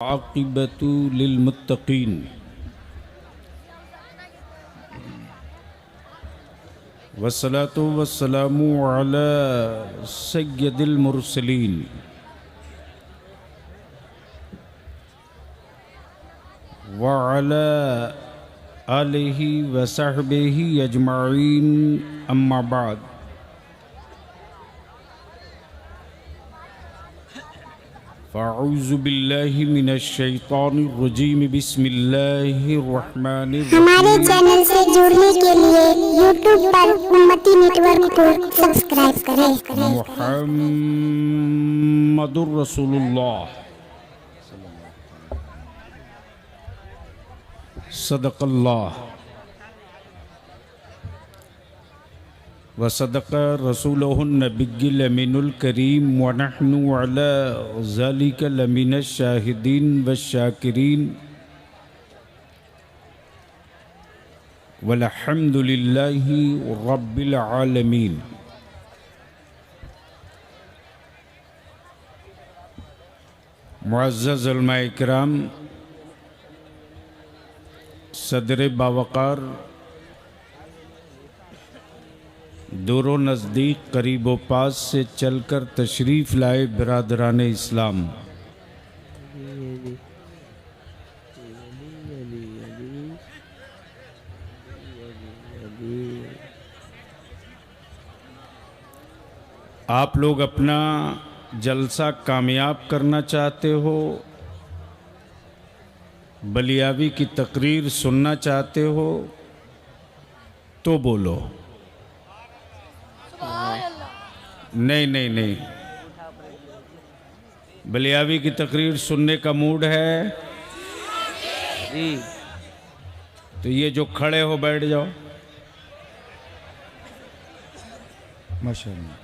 आक़िबतु लिलमुत्तक़ीन वस्सलातु वस्सलामु अला सय्यदिल मुरसलीन व अला आलिहि व सहबिहि अजमाइन अम्मा बाद। फ़अऊज़ु बिल्लाहि मिनश शैतानिर रजीम बिस्मिल्लाहिर रहमानिर रहीम। हमारे चैनल से जुड़ने के लिए यूट्यूब पर उम्मती नेटवर्क को सब्सक्राइब करें। मुहम्मदुर रसूलुल्लाह सदक़ल्लाह व सदक़ रसूलुहुन नबिय्युल अमीनुल करीम व नहनु अला ज़ालिका लमिनश शाहिदीन वश्शाकिरीन वल्हम्दुलिल्लाहि रब्बिल आलमीन। मुअज़्ज़ज़ उलमा इकराम, सदर बावकार, दूरों नज़दीक करीबो पास से चलकर तशरीफ़ लाए बिरादरान इस्लाम, आप लोग अपना जलसा कामयाब करना चाहते हो, बलियावी की तकरीर सुनना चाहते हो तो बोलो। नहीं नहीं नहीं, बलियावी की तकरीर सुनने का मूड है जी, तो ये जो खड़े हो बैठ जाओ। माशाअल्लाह।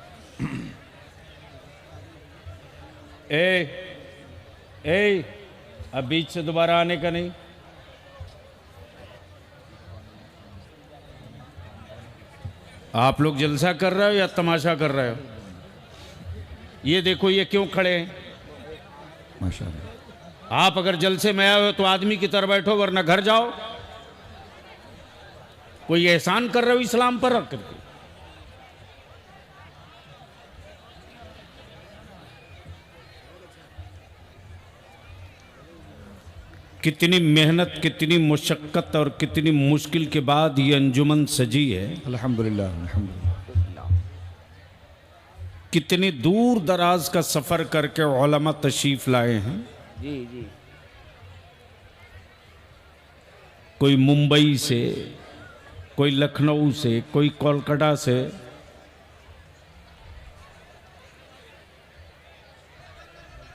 ए अब बीच से दोबारा आने का नहीं। आप लोग जलसा कर रहे हो या तमाशा कर रहे हो? ये देखो ये क्यों खड़े हैं। माशाअल्लाह। आप अगर जलसे में आए हो तो आदमी की तरह बैठो, वरना घर जाओ। कोई एहसान कर रहे हो इस्लाम पर रख करके। कितनी मेहनत, कितनी मुशक्क़त और कितनी मुश्किल के बाद ये अंजुमन सजी है। अल्हम्दुलिल्लाह अल्हम्दुलिल्लाह। कितनी दूर दराज का सफ़र करके उलमा तशरीफ़ लाए हैं। जी जी। कोई मुंबई से, कोई लखनऊ से, कोई कोलकाता से,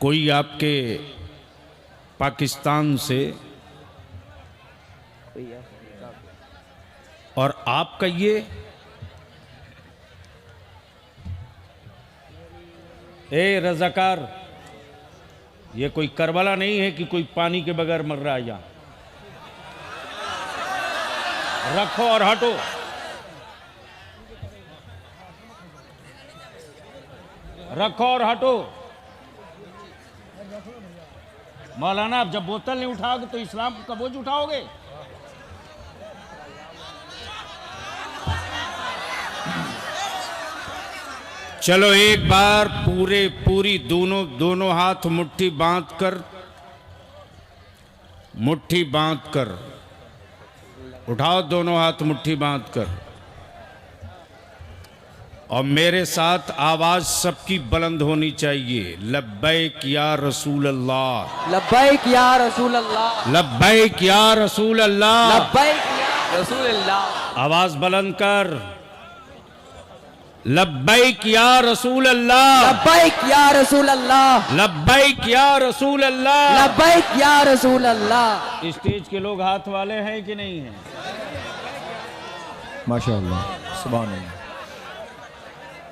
कोई आपके पाकिस्तान से, और आपका ये रज़ाकार, ये कोई करबला नहीं है कि कोई पानी के बगैर मर रहा है। यहाँ रखो और हटो। रखो और हटो। मौलाना, आप जब बोतल नहीं उठाओगे तो इस्लाम का बोझ उठाओगे? चलो एक बार पूरी दोनों हाथ मुट्ठी बांध कर उठाओ, दोनों हाथ मुट्ठी बांध कर, और मेरे साथ आवाज सबकी बुलंद होनी चाहिए। लब्बैक या रसूल अल्लाह, लब्बैक या रसूल अल्लाह, लब्बैक या रसूल अल्लाह, लब्बैक या रसूल अल्लाह। आवाज बुलंद कर। लब्बैक या रसूल अल्लाह, लब्बैक या रसूल अल्लाह, लब्बैक या रसूल अल्लाह, लब्बैक या रसूल अल्लाह। स्टेज के लोग हाथ वाले हैं कि नहीं हैं? माशाअल्लाह, सुभान अल्लाह।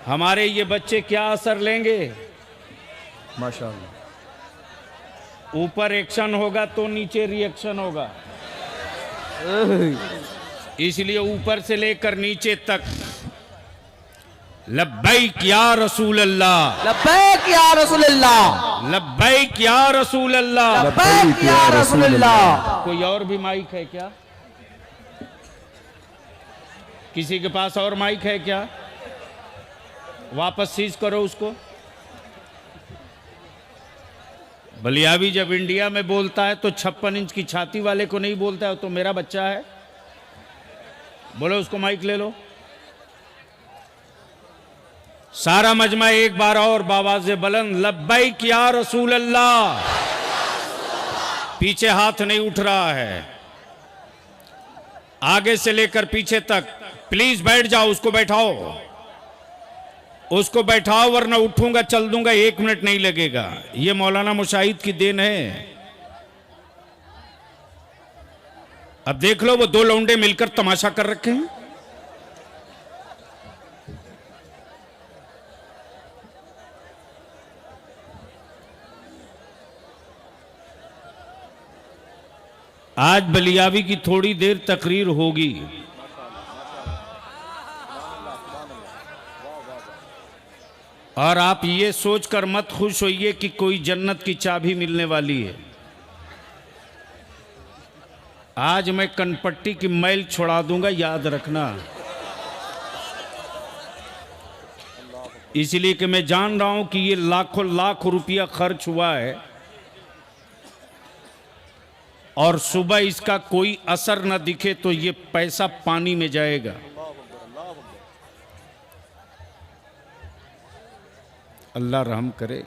हमारे ये बच्चे क्या असर लेंगे? माशाअल्लाह। ऊपर एक्शन होगा तो नीचे रिएक्शन होगा, इसलिए ऊपर से लेकर नीचे तक लब्बैक या रसूल अल्लाह, लब्बैक या रसूल अल्लाह। लब्बैक या रसूल अल्लाह। लब्बैक या रसूल अल्लाह। कोई और भी माइक है क्या? किसी के पास और माइक है क्या? वापस सीज करो उसको। बलियावी जब इंडिया में बोलता है तो 56 इंच की छाती वाले को नहीं बोलता है, तो मेरा बच्चा है। बोलो उसको माइक ले लो। सारा मजमा एक बार और बावाज़े बुलंद लब्बैक या रसूल अल्लाह। पीछे हाथ नहीं उठ रहा है, आगे से लेकर पीछे तक। प्लीज बैठ जाओ, उसको बैठाओ, उसको बैठाओ, वरना उठूंगा चल दूंगा, 1 मिनट नहीं लगेगा। ये मौलाना मुशाहिद की देन है। अब देख लो, वो 2 लौंडे मिलकर तमाशा कर रखे हैं। आज बलियावी की थोड़ी देर तकरीर होगी। और आप ये सोचकर मत खुश होइए कि कोई जन्नत की चाबी मिलने वाली है। आज मैं कनपट्टी की मैल छुड़ा दूंगा, याद रखना। इसलिए कि मैं जान रहा हूं कि ये लाखों लाख रुपया खर्च हुआ है और सुबह इसका कोई असर न दिखे तो ये पैसा पानी में जाएगा। अल्लाह रहम करे।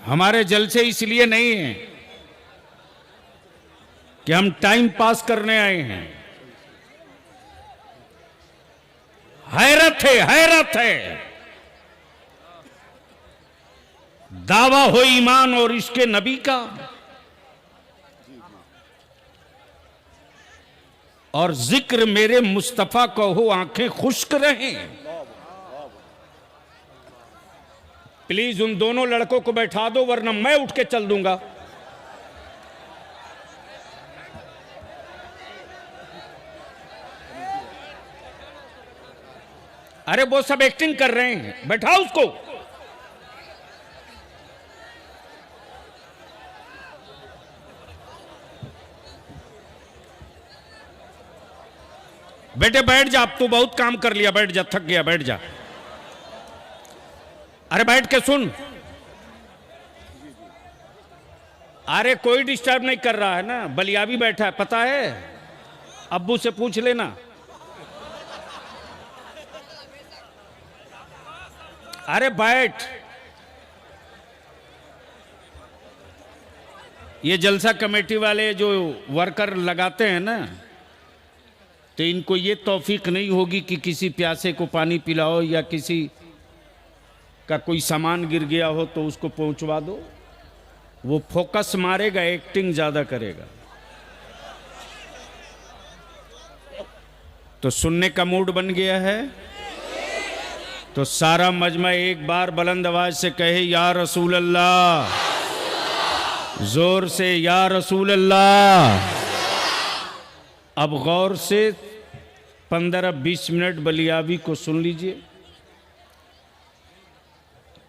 हमारे जलसे इसलिए नहीं है कि हम टाइम पास करने आए हैं। हैरत है, हैरत है। दावा हो ईमान और इसके नबी का, और जिक्र मेरे मुस्तफा को हो, आंखें खुश्क रहें। प्लीज उन दोनों लड़कों को बैठा दो, वरना मैं उठ के चल दूंगा। अरे वो सब एक्टिंग कर रहे हैं, बैठाओ उसको। बेटे बैठ जा, अब तू बहुत काम कर लिया, बैठ जा, थक गया, बैठ जा। अरे बैठ के सुन। अरे कोई डिस्टर्ब नहीं कर रहा है ना, बलियावी बैठा है, पता है? अब्बू से पूछ लेना। अरे बैठ। ये जलसा कमेटी वाले जो वर्कर लगाते हैं ना, तो इनको ये तौफीक नहीं होगी कि किसी प्यासे को पानी पिलाओ या किसी का कोई सामान गिर गया हो तो उसको पहुंचवा दो। वो फोकस मारेगा, एक्टिंग ज्यादा करेगा। तो सुनने का मूड बन गया है, तो सारा मजमा एक बार बुलंद आवाज से कहे या रसूल अल्लाह। जोर से या रसूल अल्लाह। अब गौर से 15-20 मिनट बलियावी को सुन लीजिए।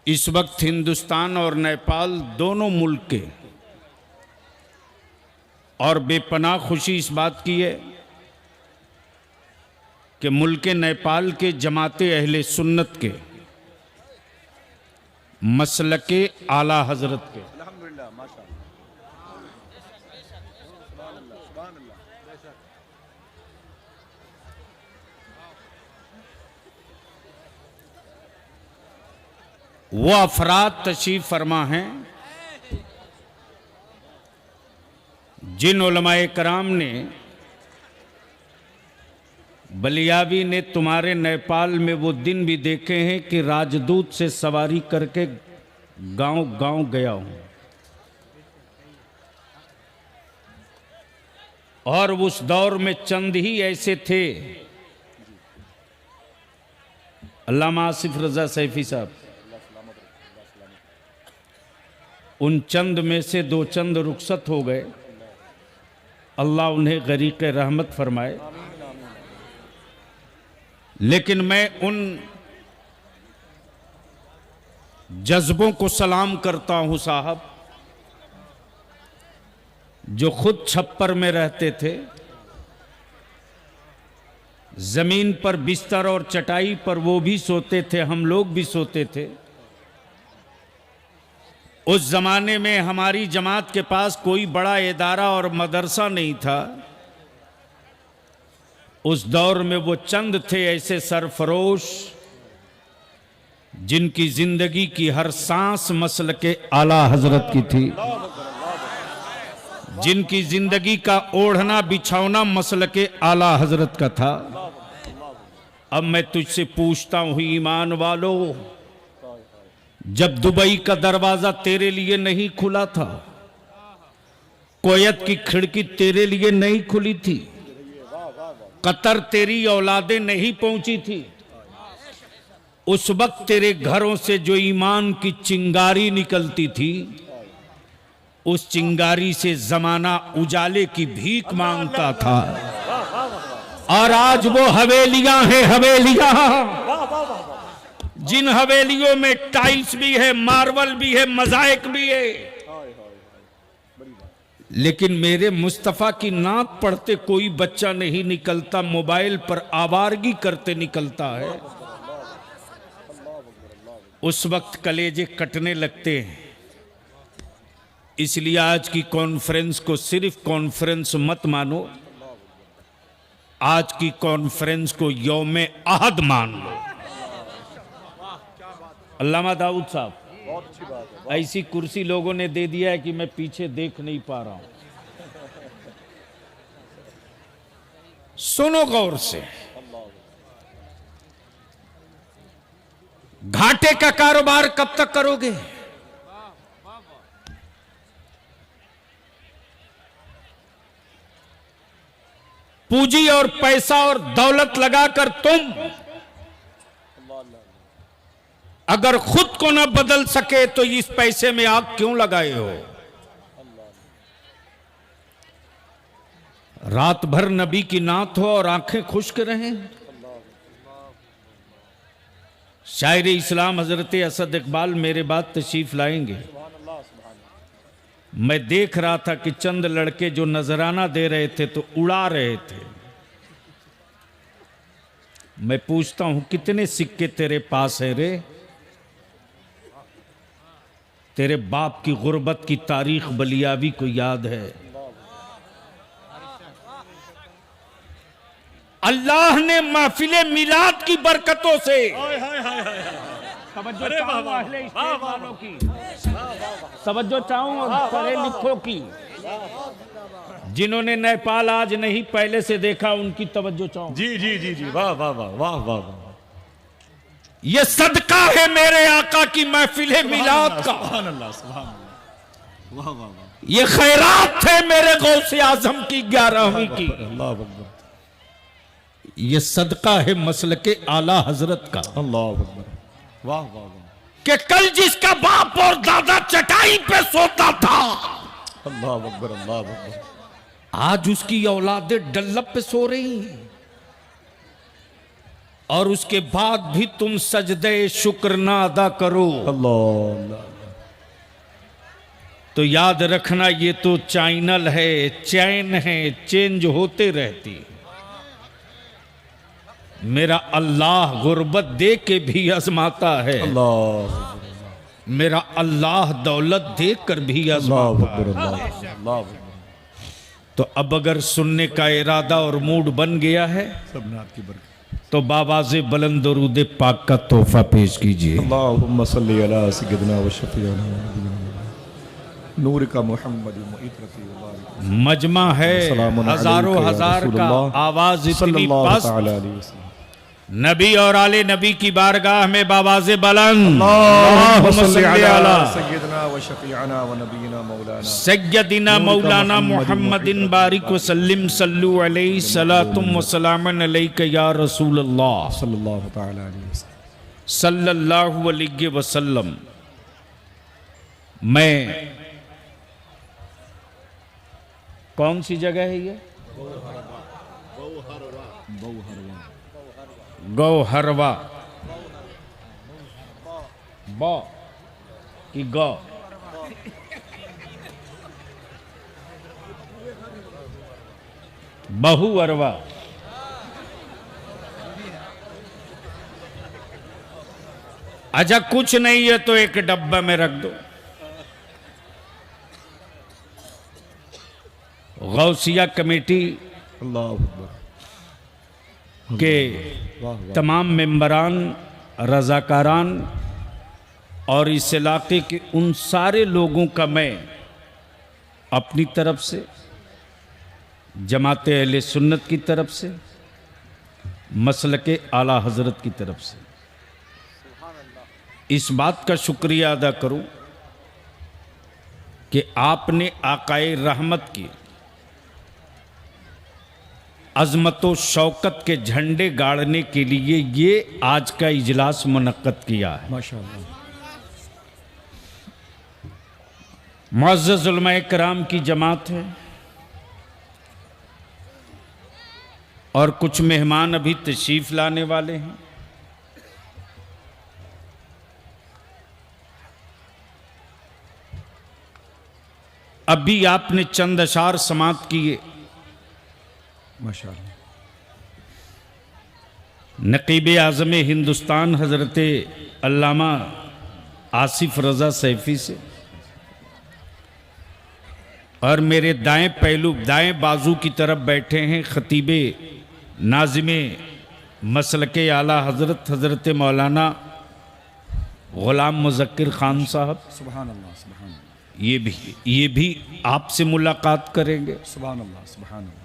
इस वक्त हिंदुस्तान और नेपाल दोनों मुल्क के, और बेपनाह खुशी इस बात की है कि मुल्क नेपाल के जमाते अहले सुन्नत के, मसलके आला हजरत के, वो अफराद तशरीफ फरमा हैं जिन उलमाए कराम ने, बलियावी ने तुम्हारे नेपाल में वो दिन भी देखे हैं कि राजदूत से सवारी करके गांव गांव गया हूं, और उस दौर में चंद ही ऐसे थे। अल्लामा आसिफ रजा सैफी साहब, उन चंद में से 2 चंद रुखसत हो गए, अल्लाह उन्हें गरीक़ रहमत फरमाए। लेकिन मैं उन जज्बों को सलाम करता हूं साहब, जो खुद छप्पर में रहते थे, जमीन पर बिस्तर और चटाई पर वो भी सोते थे, हम लोग भी सोते थे। उस जमाने में हमारी जमात के पास कोई बड़ा इदारा और मदरसा नहीं था। उस दौर में वो चंद थे ऐसे सरफरोश जिनकी जिंदगी की हर सांस मसल के आला हजरत की थी, जिनकी जिंदगी का ओढ़ना बिछौना मसल के आला हजरत का था। अब मैं तुझसे पूछता हूं ईमान वालों, जब दुबई का दरवाजा तेरे लिए नहीं खुला था, कोयत की खिड़की तेरे लिए नहीं खुली थी, कतर तेरी औलादें नहीं पहुंची थी, उस वक्त तेरे घरों से जो ईमान की चिंगारी निकलती थी, उस चिंगारी से जमाना उजाले की भीख मांगता था। और आज वो हवेलियां हैं, हवेलियां, जिन हवेलियों में टाइल्स भी है, मार्बल भी है, मोज़ाइक भी है, लेकिन मेरे मुस्तफा की नात पढ़ते कोई बच्चा नहीं निकलता, मोबाइल पर आवारगी करते निकलता है। उस वक्त कलेजे कटने लगते हैं। इसलिए आज की कॉन्फ्रेंस को सिर्फ कॉन्फ्रेंस मत मानो, आज की कॉन्फ्रेंस को यौमे अहद मान लो। अल्लामा दाऊद साहब, ऐसी कुर्सी लोगों ने दे दिया है कि मैं पीछे देख नहीं पा रहा हूं। सुनो गौर से, घाटे का कारोबार कब तक करोगे? पूंजी और पैसा और दौलत लगाकर तुम अगर खुद को ना बदल सके तो इस पैसे में आग क्यों लगाए हो? रात भर नबी की नात हो और आंखें खुश्क रहें। शायर इस्लाम हजरत असद इकबाल मेरे बाद तशरीफ लाएंगे। मैं देख रहा था कि चंद लड़के जो नजराना दे रहे थे तो उड़ा रहे थे। मैं पूछता हूं कितने सिक्के तेरे पास है रे? तेरे बाप की गुर्बत की तारीख बलियावी को याद है? अल्लाह ने महफिले मिलाद की बरकतों से तवज्जो चाहूं और पढ़े लिखों की, जिन्होंने नेपाल आज नहीं पहले से देखा उनकी तवज्जो चाहूं। जी जी जी जी, वाह वाह वाह वाह वाह वाह। ये सदका है मेरे आका की महफिले मिलाद का, सुभान अल्लाह, सुभान अल्लाह, वाह वाह वाह। ये खैरात है मेरे गौसे आजम की 11वीं की। अल्लाह अकबर, ये सदका है मसलके आला हजरत का। अल्लाह अकबर, वाह वाह वाह। कि कल जिसका बाप और दादा चटाई पे सोता था, अल्लाह अकबर, अल्लाह अकबर, आज उसकी औलादें डल्लब पे सो रही हैं। और उसके बाद भी तुम सजदे शुक्र ना अदा करो अल्लाह। तो याद रखना ये तो चैनल है, चैन है, चेंज होते रहती। मेरा अल्लाह गुर्बत दे के भी आजमाता है, अल्लाह, मेरा अल्लाह दौलत दे कर भी आजमाता है। अल्लाह। तो अब अगर सुनने का इरादा और मूड बन गया है सब नात की बरकत। तो बाबाज़े बुलंद दरूद पाक का तोहफा पेश कीजिए। अल्लाहुम्मा सल्ली अला सय्यिदिना व शफीअना व नबीना नूर का मुहम्मद मुइत्रती व बारिक। मजमा है हजारों हजार का, आवाज इतनी पस्त, नबी और आले नबी की बारगाह में बाबाज़े बुलंद सय्यदिना मौलाना मुहम्मदिन बारिक वसल्लिम सल्लु अलैहि सलातुम व सलामन अलैका या रसूल अल्लाह सल्लल्लाहु अलैहि वसल्लम। मैं कौन सी जगह है ये? गौहरवा। बौ कि गौ? बहुअरवा। अच्छा कुछ नहीं है तो एक डब्बा में रख दो। गौसिया कमेटी अल्लाह अकबर। के वाह वाह। तमाम मेंबरान, रजाकारान और इस इलाके के उन सारे लोगों का मैं अपनी तरफ से, जमाते अहले सुन्नत की तरफ से, मसलके आला हजरत की तरफ से इस बात का शुक्रिया अदा करूं कि आपने आकाए रहमत की अजमत व शौकत के झंडे गाड़ने के लिए ये आज का इजलास मुनक्कद किया है। माशाअल्लाह। मुअज़्ज़ज़ उलमा-ए किराम की जमात है और कुछ मेहमान अभी तशरीफ लाने वाले हैं। अभी आपने चंद अशार समात किए। माशाअल्लाह। नकीब आज़म हिंदुस्तान हज़रत अल्लामा आसिफ रज़ा सैफ़ी से, और मेरे दाएं पहलू, दाएं बाजू की तरफ बैठे हैं खतीबे नाज़िमे मसलके आला हज़रत हज़रत मौलाना ग़ुलाम मुज़क्किर ख़ान साहब। सुभान अल्लाह सुभान अल्लाह। ये भी आपसे मुलाकात करेंगे। सुभान अल्लाह सुभान अल्लाह।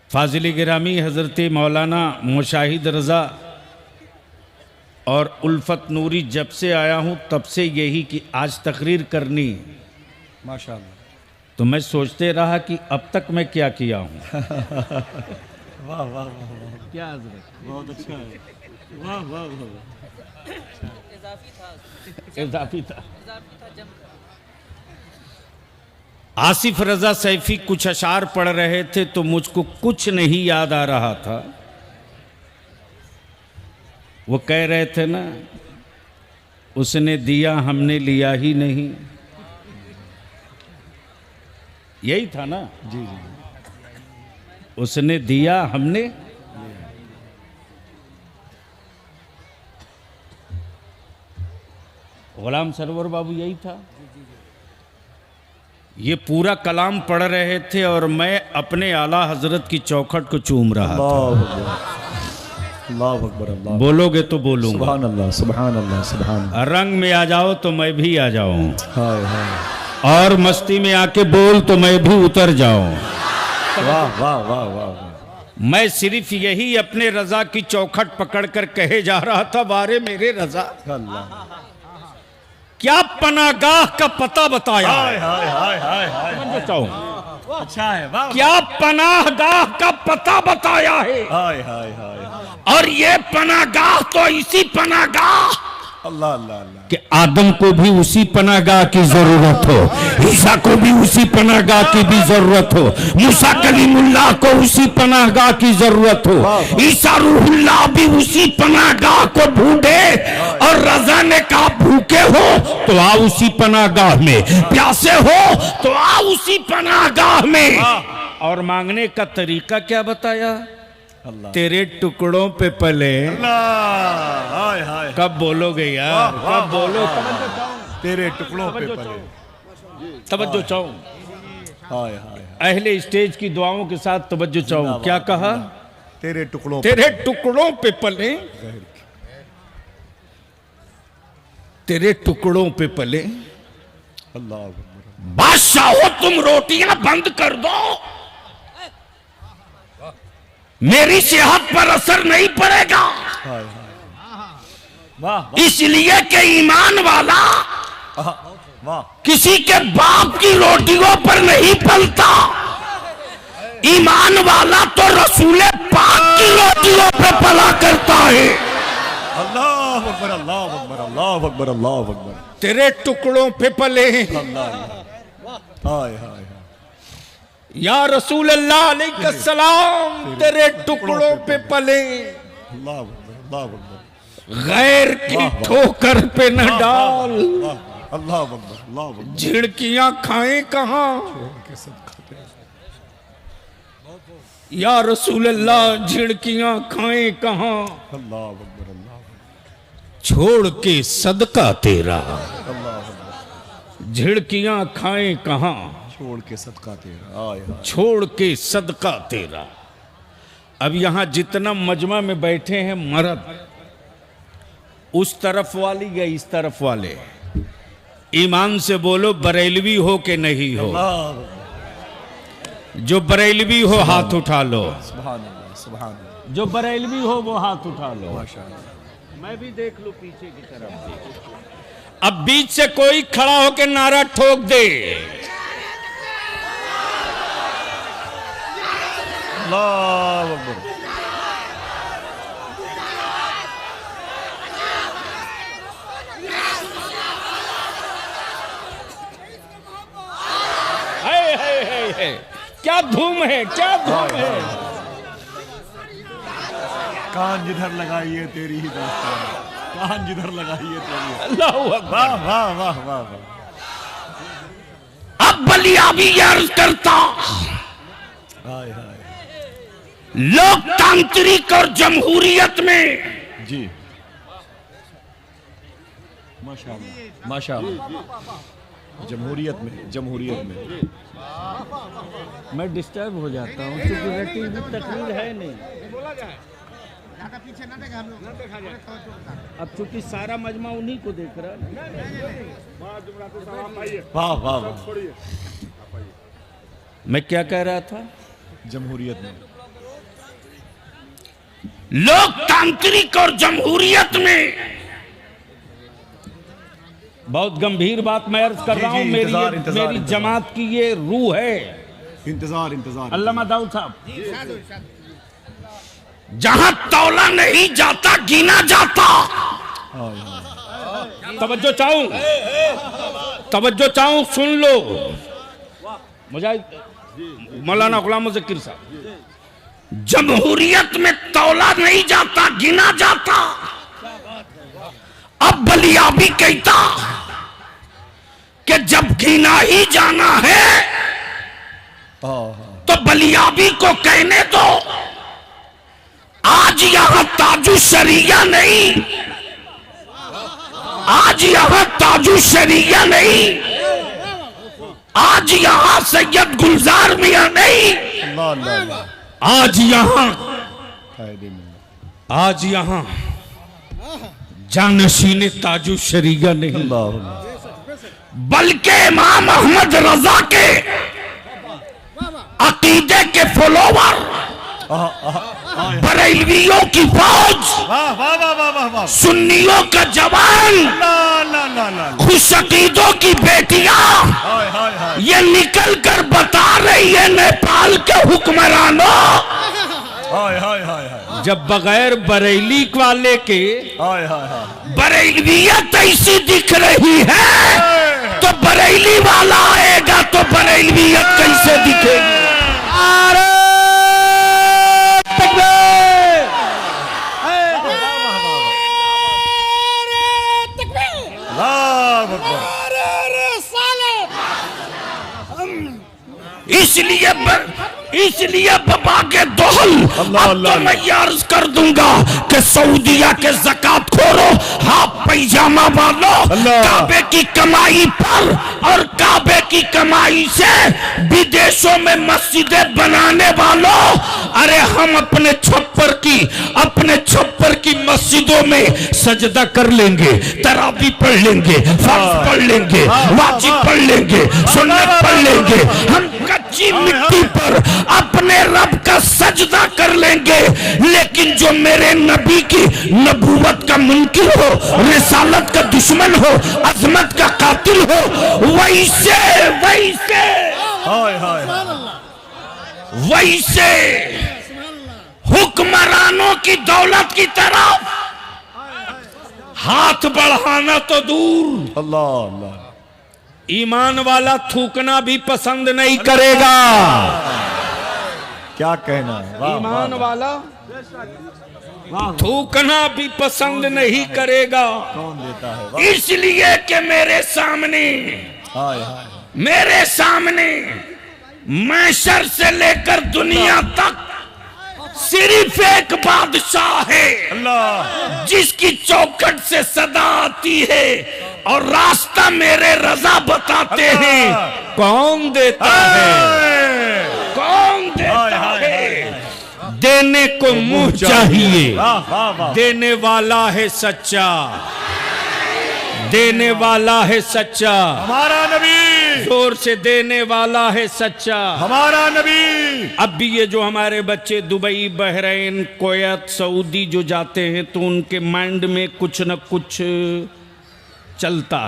फाजिल गिरामी हज़रत मौलाना मुशाहिद रज़ा और उल्फत नूरी, जब से आया हूँ तब से यही कि आज तकरीर करनी, माशाअल्लाह। तो मैं सोचते रहा कि अब तक मैं क्या किया हूँ। वाह वाह वाह। क्या हज़रत? बहुत अच्छा है। वाह वाह वाह। इजाफी था। आसिफ रज़ा सैफ़ी कुछ अशार पढ़ रहे थे तो मुझको कुछ नहीं याद आ रहा था। वो कह रहे थे ना, उसने दिया हमने लिया ही नहीं, यही था ना? जी जी। उसने दिया हमने, गुलाम सरवर बाबू यही था। ये पूरा कलाम पढ़ रहे थे और मैं अपने आला हजरत की चौखट को चूम रहा था। अल्लाह अकबर अल्लाह। बोलोगे तो बोलूंगा। सुभान अल्लाह सुभान अल्लाह सुभान। रंग में आ जाओ तो मैं भी आ जाऊं, हाय हाय। और मस्ती में आके बोल तो मैं भी उतर जाऊं। वाह वाह वाह वाह। मैं सिर्फ यही अपने रजा की चौखट पकड़कर कहे जा रहा था, बारे मेरे रजा अल्लाह। क्या पनागाह का पता बताया। हाय हाय हाय हाय हाय। अच्छा है। वाह। क्या पनाहगाह का पता बताया है। हाय हाय हाय। और ये पनागाह तो इसी पनागाह अल्लाह अल्लाह अल्लाह। कि आदम को भी उसी पनागाह की जरूरत हो, ईसा को भी उसी पनागाह की भी जरूरत हो, मूसा कलीमुल्लाह को उसी पनागाह की जरूरत हो, ईसा रूहुल्लाह भी उसी पनागाह को ढूंढे। और रजा ने कहा भूखे हो तो आओ उसी पनागाह में, प्यासे हो तो आओ उसी पनागाह में। और मांगने का तरीका क्या बताया? अल्लाह। तेरे टुकड़ों पे पले। हाय हाय। कब बोलोगे यार? कब बोलो? तेरे टुकड़ों पे पले। तवज्जो चाहूं, हाय हाय। अहले स्टेज की दुआओं के साथ तवज्जो चाहूं। क्या कहा? तेरे टुकड़ों तेरे टुकड़ों पे पले, तेरे टुकड़ों पे पले। अल्लाह। बादशाह हो तुम रोटियां बंद कर दो, मेरी सेहत पर असर नहीं पड़ेगा। हाय हाय। वाह इसलिए कि ईमान वाला वाह। किसी के बाप की रोटियों पर नहीं पलता। ईमान वाला तो रसूले पाक की रोटियों पे पला करता है। अल्लाह अकबर अल्लाह अकबर अल्लाह अकबर अल्लाह अकबर। तेरे टुकड़ों पे पले। हाय हाय या रसूल अल्लाह अलैहिस्सलाम तेरे टुकड़ों पे पले, अल्लाह अल्लाह अल्लाह गैर की ठोकर पे न डाल, अल्लाह अल्लाह झिड़कियां खाएं कहां। के सदका तेरा, या रसूल अल्लाह झिड़कियां खाएं कहां, अल्लाह अकबर अल्लाह छोड़ के सदका तेरा, अल्लाह झिड़कियां खाएं कहां, छोड़ के सदका तेरा। हाय हाय छोड़ के सदका तेरा। अब यहां जितना मजमा में बैठे हैं मर्द, उस तरफ वाली या इस तरफ वाले, ईमान से बोलो बरेलवी हो के नहीं हो। जो बरेलवी हो हाथ उठा लो, सुभान अल्लाह सुभान अल्लाह, जो बरेलवी हो वो हाथ उठा लो। माशाअल्लाह। मैं भी देख लूं पीछे की तरफ। अब बीच से कोई खड़ा होकर नारा ठोक दे, अल्लाह अकबर। है। क्या धूम है, क्या धूम है। कान जिधर लगाइए तेरी ही दोस्ताना, कान जिधर लगाइए तेरी। अल्लाह अकबर। वाह वाह वाह वाह वाह। अब बलिया भी अर्ज करता, हाय हाय लोकतांत्रिक और जमहूरियत में जी, माशाअल्लाह माशाअल्लाह। जमहूरियत में मैं डिस्टर्ब हो जाता हूँ क्योंकि रटी हुई तकरीर है नहीं। अब चूंकि सारा मजमा उन्हीं को देख रहा है। वाह वाह वाह। मैं क्या कह रहा था? जमहूरियत में, लोकतांत्रिक और जमहूरियत में बहुत गंभीर बात मैं अर्ज कर जी, रहा हूं। जी, मेरी इंतजार। मेरी जमात की ये रूह है। इंतजार अल्लामा दाऊद साहब, जहां तौला नहीं जाता गिना जाता। तवज्जो चाहूं सुन लो मुजाहिद मौलाना गुलाम मुज़क्किर साहब। जमहूरियत में तौला नहीं जाता गिना जाता। अब बलिया भी कहता कि जब गिना ही जाना है तो बलियाबी को कहने दो। आज यहां ताजु शरिया नहीं, आज यहां ताजु शरिया नहीं, आज यहां सैयद गुलजार मियां नहीं, आज यहां जानशीन ताजु शरिया नहीं, बल्कि इमाम अहमद रजा के अकीदे के फॉलोवर, बरेलवियों की फौज, सुन्नियों का जवान, खुश अकीदों की बेटियां ये निकल कर बता रही है नेपाल के हुक्मरानों, जब बगैर बरेली वाले के बरेलवियत ऐसी दिख रही है तो बरेली वाला आएगा तो बरेलवियत कैसे दिखेगी? इसलिए बाबा के दोहल अब तो मैं ये अर्ज कर दूंगा कि सऊदिया के ज़कात खोरो, हाफ पैजामा वालों, काबे की कमाई पर और काबे की कमाई से विदेशों में मस्जिदें बनाने वालों, अरे हम अपने छप्पर की मस्जिदों में सजदा कर लेंगे, तरावी पढ़ लेंगे, फर्ज पढ़ लेंगे, वाजिब पढ़ लेंगे, सुन्नत पढ़ लेंगे, हम कच्ची मिट्टी पर अपने रब का सजदा कर लेंगे। लेकिन जो मेरे नबी की नबूवत का मुनकिर हो, रिसालत का दुश्मन हो, अजमत का कातिल हो, वैसे हुक्मरानों की दौलत की तरफ हाथ बढ़ाना तो दूर, अल्लाह अल्लाह, ईमान वाला थूकना भी पसंद नहीं करेगा। क्या कहना है, वाह, ईमान वाह, वाला थूकना भी पसंद नहीं करेगा। कौन देता है, वाह, इसलिए कि मेरे सामने, हाय हाय, मेरे सामने मैशर से लेकर दुनिया तक सिर्फ एक बादशाह है अल्लाह, जिसकी चौखट से सदा आती है और रास्ता मेरे रजा बताते हैं। कौन देता है, कौन देता है? देने को मुंह चाहिए, वाह वाह वाह, देने वाला है सच्चा, देने वाला है सच्चा, हमारा नबी, जोर से देने वाला है सच्चा। हमारा नबी। अब भी ये जो हमारे बच्चे दुबई, बहरीन, कुवैत, सऊदी जो जाते हैं तो उनके माइंड में कुछ न कुछ चलता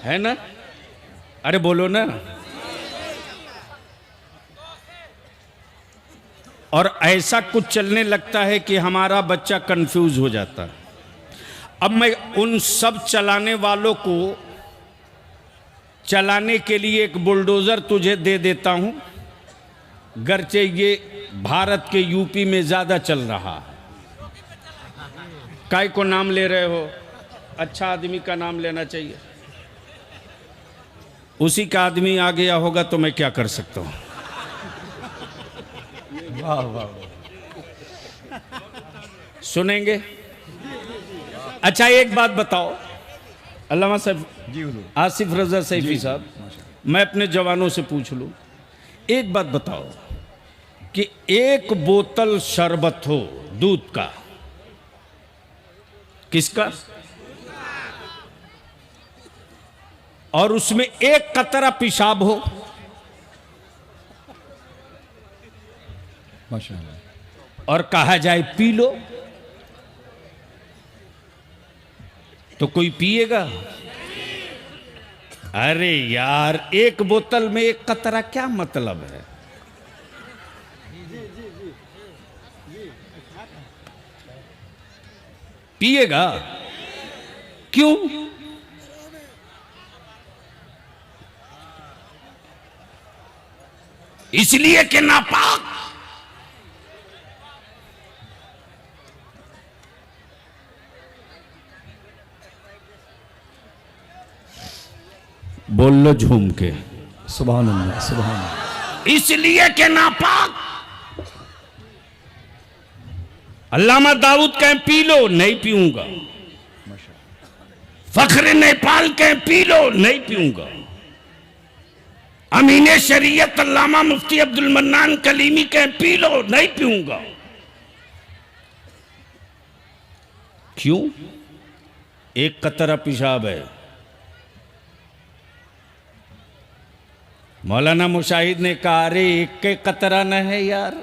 है ना? अरे बोलो ना। और ऐसा कुछ चलने लगता है कि हमारा बच्चा कंफ्यूज हो जाता है। अब मैं उन सब चलाने वालों को चलाने के लिए एक बुलडोजर तुझे दे देता हूं, गरचे ये भारत के यूपी में ज्यादा चल रहा है। काय को नाम ले रहे हो? अच्छा आदमी का नाम लेना चाहिए। उसी का आदमी आ गया होगा तो मैं क्या कर सकता हूं। वाह वाह, सुनेंगे? अच्छा एक बात बताओ, अल्लामा साहब जी हुजूर, आसिफ रजा सैफी साहब, मैं अपने जवानों से पूछ लूं, एक बात बताओ कि एक बोतल शरबत हो दूध का, किसका, और उसमें एक कतरा पेशाब हो, माशाअल्लाह, और कहा जाए पी लो, तो कोई पिएगा? अरे यार, एक बोतल में एक कतरा क्या मतलब है? पिएगा? क्यों? इसलिए कि नापाक। बोल लो झूम के, सुभान अल्लाह, सुभान अल्लाह, इसलिए कि नापाक। अल्लामा दाऊद कहें पी लो, नहीं पीऊंगा। फख्र नेपाल कहें पी लो, नहीं पीऊंगा। अमीने शरीयत अल्लामा मुफ्ती अब्दुल मन्नान कलीमी कहें पी लो, नहीं पीऊंगा। क्यों? एक कतरा पेशाब है। मौलाना मुशाहिद ने कहा, अरे एक के कतरा न है यार।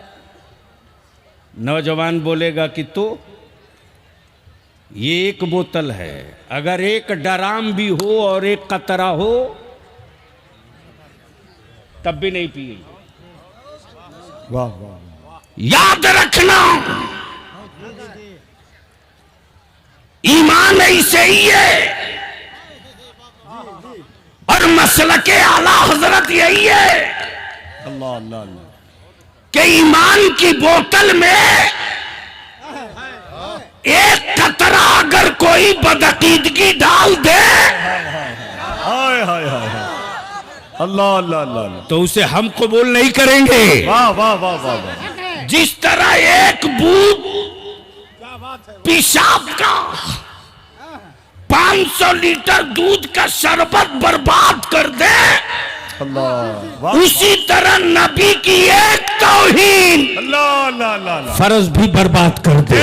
नौजवान बोलेगा कि तो ये एक बोतल है, अगर एक डराम भी हो और एक कतरा हो तब भी नहीं पिए। वाह वाह, याद रखना, ईमान ऐसे ही है और मसलके आला हजरत यही है अल्लाह अल्लाह अल्लाह, कि ईमान की बोतल में एक कतरा अगर कोई बदअकीदगी डाल दे, हाय हाय हाय हाय, अल्लाह अल्लाह अल्लाह अल्लाह, तो उसे हम कबूल नहीं करेंगे। वाह वाह वाह वाह वाह, जिस तरह एक बूंद पेशाब का 500 लीटर दूध का शरबत बर्बाद कर दे, अल्लाह, वाह, उसी तरह नबी की एक तौहीन अल्लाह अल्लाह अल्लाह अल्लाह, फर्ज भी बर्बाद कर दे,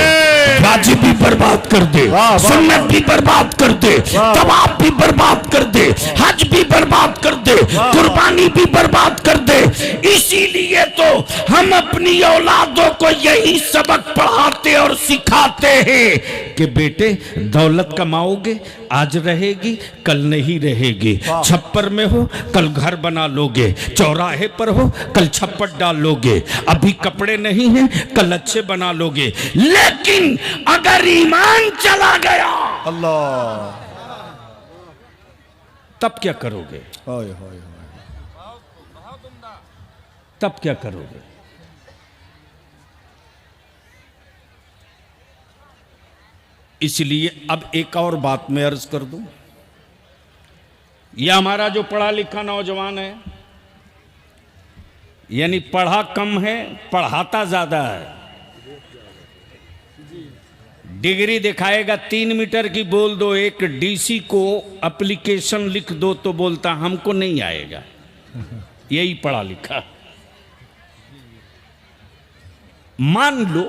वाजिब भी बर्बाद कर दे, वाह, वाह, सुन्नत भी बर्बाद कर दे, वाह, तवाफ भी बर्बाद कर दे, हज भी बर्बाद कर दे, कुर्बानी भी बर्बाद कर दे। इसीलिए तो हम अपनी औलादों को यही सबक पढ़ाते और सिखाते हैं कि बेटे दौलत कमाओगे, आज रहेगी कल नहीं रहेगी। छप्पर में हो कल घर बना लोगे, चौराहे पर हो कल छप्पर डाल लोगे, अभी कपड़े नहीं हैं कल अच्छे बना लोगे। लेकिन अगर ईमान चला गया अल्लाह, तब क्या करोगे? हाय हाय हाय, तब क्या करोगे? इसलिए अब एक और बात मैं अर्ज कर दूं, यह हमारा जो पढ़ा लिखा नौजवान है, यानी पढ़ा कम है, पढ़ाता ज्यादा है। डिग्री दिखाएगा 3 मीटर की, बोल दो एक डीसी को एप्लीकेशन लिख दो तो बोलता हमको नहीं आएगा। यही पढ़ा लिखा। मान लो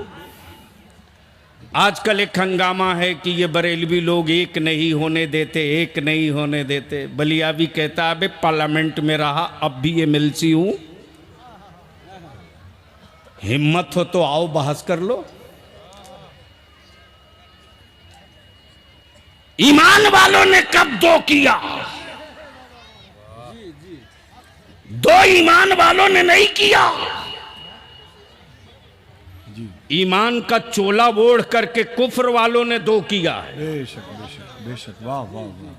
आजकल एक हंगामा है कि ये बरेलवी लोग एक नहीं होने देते, एक नहीं होने देते। बलिया भी कहता है, अबे पार्लियामेंट में रहा, अब भी एमएलसी हूं, हिम्मत हो तो आओ बहस कर लो। ईमान वालों ने कब दो किया? दो ईमान वालों ने नहीं किया। ईमान का चोला ओढ़ करके कुफ्र वालों ने दो किया है। बेशक बेशक बेशक, वाह वाह वाह,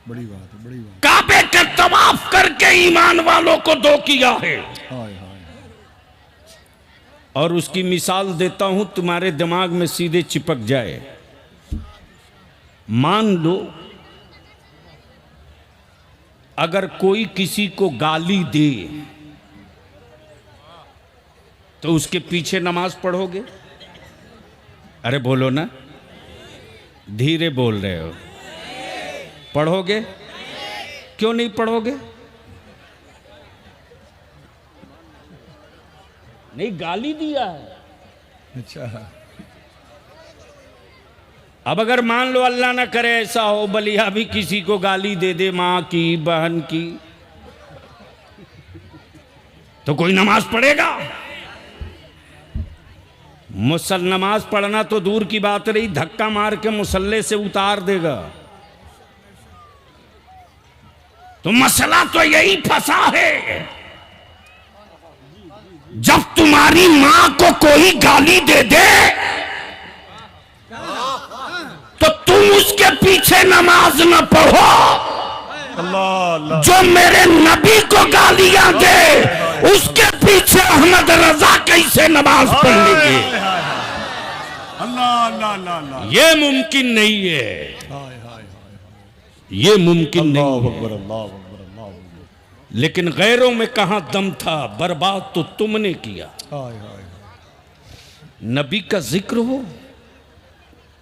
बड़ी बात है, बड़ी बात। काबे का तवाफ करके ईमान वालों को दो किया है। हाय हाय, और उसकी मिसाल देता हूं, तुम्हारे दिमाग में सीधे चिपक जाए। मान लो अगर कोई किसी को गाली दे तो उसके पीछे नमाज पढ़ोगे? अरे बोलो ना, धीरे बोल रहे हो। पढ़ोगे? क्यों नहीं पढ़ोगे? नहीं, गाली दिया है। अच्छा, अब अगर मान लो अल्लाह ना करे ऐसा हो, बलिया भी किसी को गाली दे दे, मां की, बहन की, तो कोई नमाज पढ़ेगा? नमाज पढ़ना तो दूर की बात रही, धक्का मार के मुसल्ले से उतार देगा। तो मसला तो यही फंसा है, जब तुम्हारी मां को कोई गाली दे दे तो तुम उसके पीछे नमाज न पढ़ो। अल्लाह अल्लाह, जो मेरे नबी को गालियां दे उसके पीछे अहमद रजा कैसे नमाज पढ़ लेंगे? अल्लाह अल्लाह अल्लाह अल्लाह, ये मुमकिन नहीं है, हाय हाय हाय, ये मुमकिन अल्लाह नहीं है। अकबर, अल्लाह अकबर, अल्लाह अकबर, लेकिन गैरों में कहां दम था, बर्बाद तो तुमने किया। हाय हाय, नबी का जिक्र हो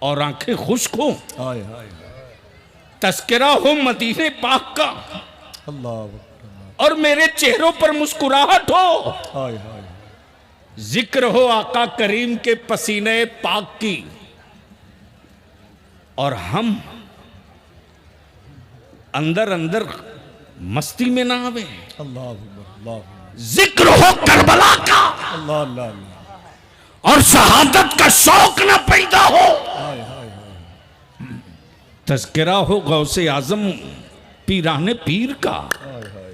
और आंखें खुश्क हो, हाय हाय, तस्करा हो मदीने पाक का अल्लाह अकबर, और मेरे चेहरों पर मुस्कुराहट हो, हाय हाय, जिक्र हो आका करीम के पसीने पाक की, और हम अंदर अंदर मस्ती में ना आवे। अल्लाह अकबर, अल्लाह अकबर, जिक्र हो करबला का अल्लाह अल्लाह अल्लाह, और शहादत का शौक ना पैदा हो। हाय हाय हाय, तज़किरा हो गौसे आजम पीराने पीर का, हाय हाय,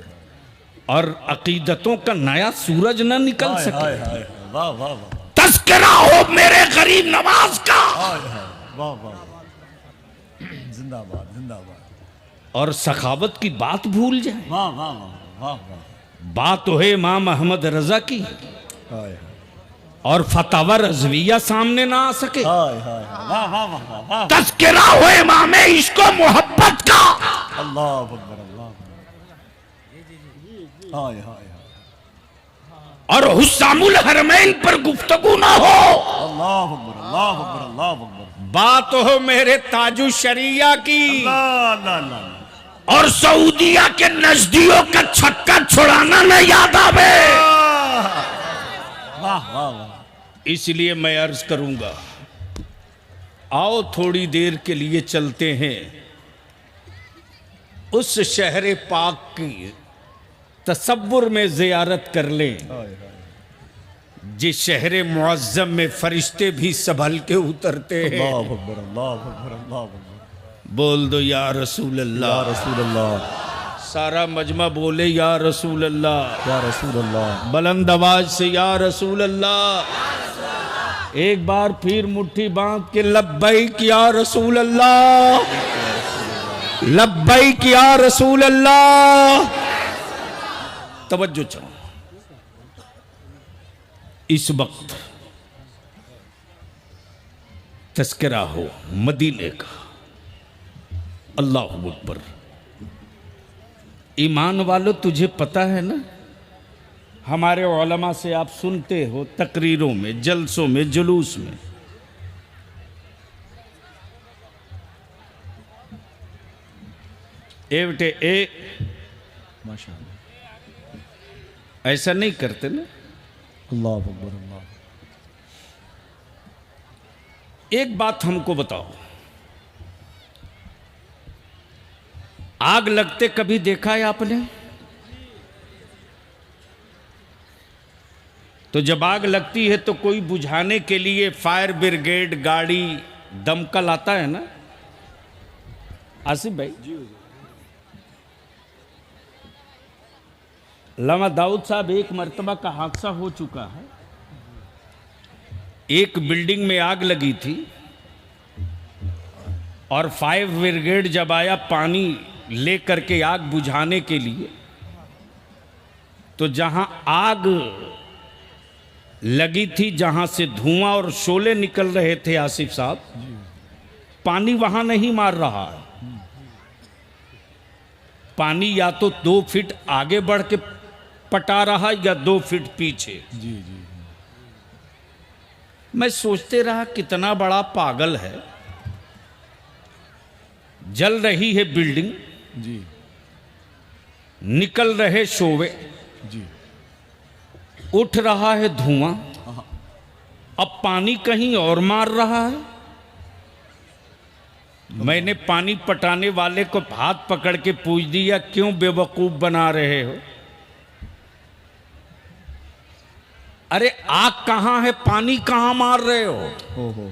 और अकीदतों का नया सूरज न निकल हाय सके। हाय हाय, वाह वाह वाह, तज़किरा हो मेरे गरीब नवाज का, हाय हाय, वाह वाह, जिंदाबाद जिंदाबाद, और सखावत की बात भूल जाए। वाह वाह वाह वाह वाह, बात तो है इमाम अहमद रजा की, हाय हाय और फतावा रज़विया सामने ना आ सके। हाय हाय, वाह वाह वाह वाह, तज़किरा हो इमाम इश्क व मोहब्बत का, अल्लाह अकबर, अल्लाह अकबर, हाय हाय हाय, और हुस्सामुल हरमैन पर गुफ्तगू ना हो। अल्लाह अकबर, अल्लाह अकबर, अल्लाह अकबर, बात हो मेरे ताजु शरिया की, अल्लाह अल्लाह अल्लाह, और सऊदिया के नजदियों का छक्का छुड़ाना न याद आवे। वाह वाह वाह, इसलिए मैं अर्ज करूंगा, आओ थोड़ी देर के लिए चलते हैं उस शहर पाक की तसव्वुर में जियारत कर लें, हाय हाय, जिस शहर मुअज्जम में फरिश्ते भी संभल के उतरते हैं। अल्लाह अकबर, अल्लाह अकबर, अल्लाह अकबर, बोल दो या रसूल या अल्लाह। रसूल अल्लाह, सारा मजमा बोले या रसूल अल्लाह, या रसूल अल्लाह, बुलंद आवाज से या रसूल अल्लाह। एक बार फिर मुट्ठी बांध के लब्बैक या रसूल अल्लाह, लब्बैक या रसूल अल्लाह। तवज्जो चाहो, इस वक्त तस्करा हो मदीने का। अल्लाह अकबर। ईमान वालों, तुझे पता है ना, हमारे उलमा से आप सुनते हो तकरीरों में, जलसों में, जुलूस में, ए बेटे ए, माशाअल्लाह, ऐसा नहीं करते ना। अल्लाह अकबर अल्लाह। एक बात हमको बताओ, आग लगते कभी देखा है आपने? तो जब आग लगती है तो कोई बुझाने के लिए फायर ब्रिगेड गाड़ी, दमकल आता है ना आसिफ भाई? लामा दाऊद साहब, एक मर्तबा का हादसा हो चुका है। एक बिल्डिंग में आग लगी थी और फायर ब्रिगेड जब आया पानी ले करके आग बुझाने के लिए, तो जहां आग लगी थी, जहां से धुआं और शोले निकल रहे थे आसिफ साहब, पानी वहां नहीं मार रहा है। पानी या तो 2 फीट आगे बढ़ के पटा रहा या 2 फीट पीछे। जी जी। मैं सोचते रहा कितना बड़ा पागल है। जल रही है बिल्डिंग, जी निकल रहे शोवे, जी, उठ रहा है धुआं, अब पानी कहीं और मार रहा है। मैंने पानी पटाने वाले को हाथ पकड़ के पूछ दिया, क्यों बेवकूफ बना रहे हो? अरे आग कहां है, पानी कहां मार रहे हो?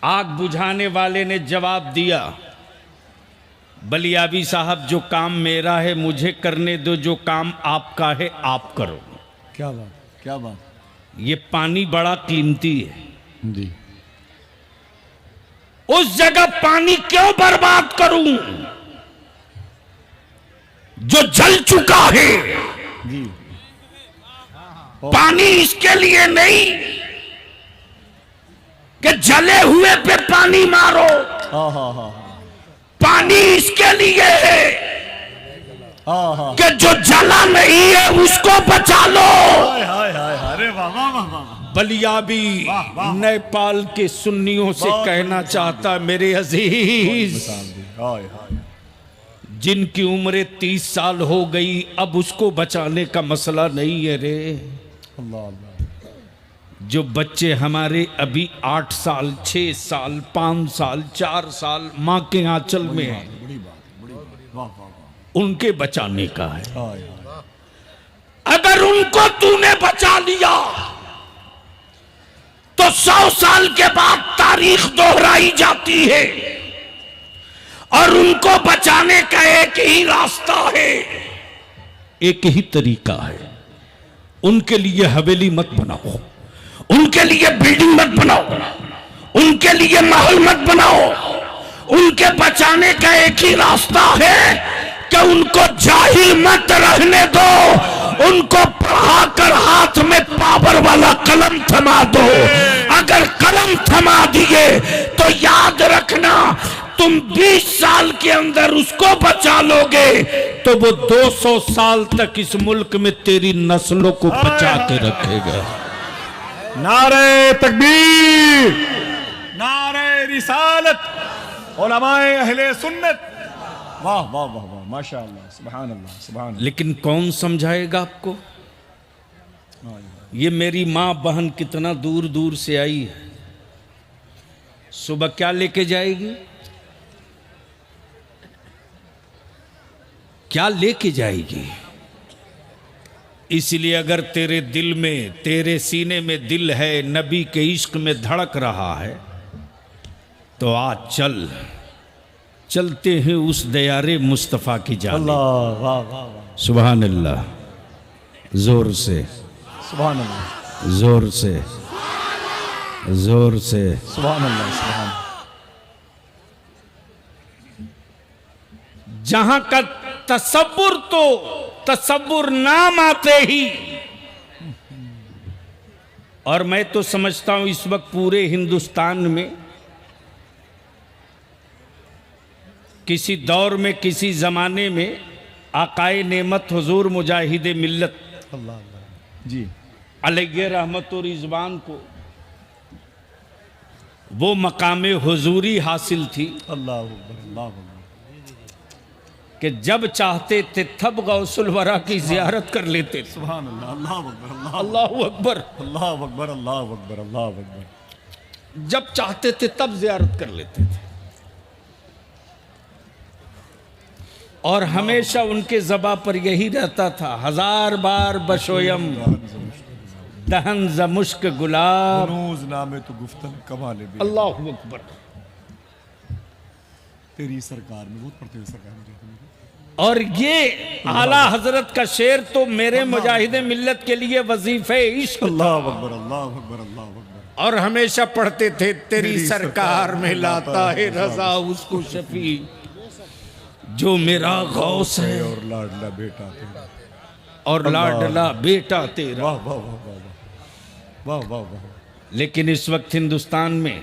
आग बुझाने वाले ने जवाब दिया, बलियाबी साहब, जो काम मेरा है मुझे करने दो, जो काम आपका है आप करो। क्या बात, क्या बात। ये पानी बड़ा कीमती है जी। उस जगह पानी क्यों बर्बाद करूं जो जल चुका है? जी। पानी इसके लिए नहीं कि जले हुए पे पानी मारो, हाँ हाँ हाँ पानी इसके लिए है हाँ हाँ। कि जो जला नहीं है उसको बचा लो। हाय हाय हाय, अरे वाह वाह वाह वाह। बलियाबी नेपाल के सुन्नियों से कहना चाहता, मेरे अजीज, हाय हाय। जिनकी उम्र 30 साल हो गई, अब उसको बचाने का मसला नहीं है रे। अल्लाह अल्लाह। जो बच्चे हमारे अभी 8 साल, 6 साल, 5 साल, 4 साल मां के आंचल में हैं, बड़ी बात, बड़ी बात। वाह वाह वाह। उनके बचाने का है। हाय हाय। अगर उनको तूने बचा लिया तो 100 साल के बाद तारीख दोहराई जाती है, और उनको बचाने का एक ही रास्ता है, एक ही तरीका है। उनके लिए हवेली मत बनाओ, उनके लिए बिल्डिंग मत बनाओ, उनके लिए महल मत बनाओ। उनके बचाने का एक ही रास्ता है कि उनको जाहिल मत रहने दो, उनको पढ़ाकर हाथ में पावर वाला कलम थमा दो। अगर कलम थमा दिए तो याद रखना, तुम 20 साल के अंदर उसको बचा लोगे तो वो 200 साल तक इस मुल्क में तेरी नस्लों को बचा के रखेगा। नारे तकबीर, नारे रिसालत, उलमाए अहले सुन्नत। वाह वाह वाह वाह, माशाअल्लाह, सुभान अल्लाह, सुभान अल्लाह। लेकिन कौन समझाएगा आपको? ये मेरी माँ बहन कितना दूर दूर से आई है, सुबह क्या लेके जाएगी, क्या लेके जाएगी? इसलिए अगर तेरे दिल में, तेरे सीने में दिल है, नबी के इश्क में धड़क रहा है, तो आज चलते हैं उस दयारे मुस्तफ़ा की जानिब। अल्लाह, वाह वाह वाह, सुभान अल्लाह, जोर से सुभान अल्लाह। जोर से, जोर से। सुभान अल्लाह, सुभान। जहां का तसव्वुर तो तसव्वुर नाम आते ही, और मैं तो समझता हूं इस वक्त पूरे हिंदुस्तान में किसी दौर में किसी जमाने में आकाए नेमत हुजूर मुजाहिदे मिल्लत अल्लाह अल्लाह जी, अलैहि रहमत और रिज़वान को वो मकामे हुजूरी हासिल थी अल्लाह अकबर, अल्लाह अकबर। कि जब चाहते थे तब गौसुल वरा की जियारत कर लेते थे। सुभान अल्लाह, अल्लाह अकबर, अल्लाह अकबर, अल्लाह अकबर, अल्लाह अकबर, अल्लाह अकबर। जब चाहते थे तब जियारत कर लेते थे। और हमेशा उनके ज़बा पर यही रहता था, हजार बार बशोयम दहन ज मुश्क गुलाब, रोज नामे तो गुफ्तन कमाले भी। अल्लाह अकबर। तेरी सरकार में बहुत पढ़ते हुए सरकार में। और ये आला हजरत का शेर तो मेरे मुजाहिदे मिल्लत के लिए वजीफे इश्क, अल्लाह अकबर, अल्लाह अकबर, अल्लाह अकबर। और हमेशा पढ़ते थे तेरी सरकार में लाता है रजा उसको शफी जो मेरा गौस है, और लाडला बेटा तेरा, और लाडला बेटा तेरा। वाह वाह वाह वाह वाह वाह वाह। लेकिन इस वक्त हिंदुस्तान में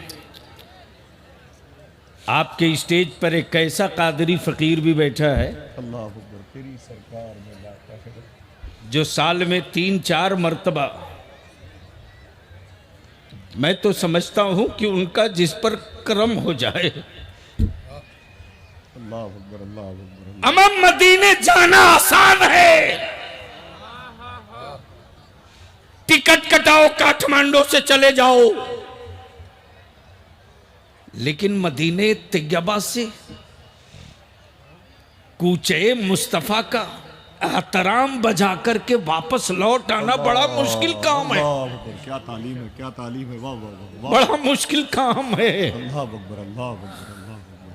आपके स्टेज पर एक ऐसा कादरी फकीर भी बैठा है अल्लाह अकबर, तेरी सरकार में लाता है, जो साल में 3-4 मर्तबा, मैं तो समझता हूं कि उनका जिस पर करम हो जाए, अल्लाह अकबर, अल्लाह अकबर। अमम मदीने जाना आसान है, टिकट कटाओ काठमांडू से चले जाओ, लेकिन मदीने तैयबा से कूचे मुस्तफा का एहतराम बजा करके वापस लौट आना बड़ा मुश्किल काम है, अल्लाह अकबर, क्या तालीम है, क्या तालीम है, वाह वाह वाह वाह। बड़ा मुश्किल काम है। अल्लाह अकबर, अल्लाह अकबर, अल्लाह अकबर।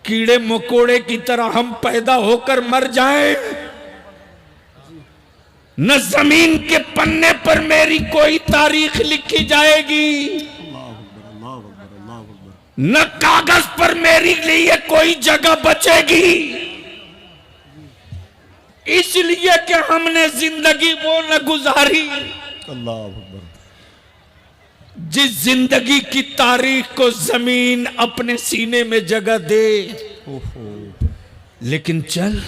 कीड़े मकोड़े की तरह हम पैदा होकर मर जाएं, न जमीन के पन्ने पर मेरी कोई तारीख लिखी जाएगी, अल्लाह अकबर, अल्लाह अकबर, अल्लाह अकबर। न कागज पर मेरे लिए कोई जगह बचेगी, इसलिए कि हमने जिंदगी वो न गुजारी अल्लाह अकबर। जिस जिंदगी की तारीख को जमीन अपने सीने में जगह दे। ओहो, लेकिन चल,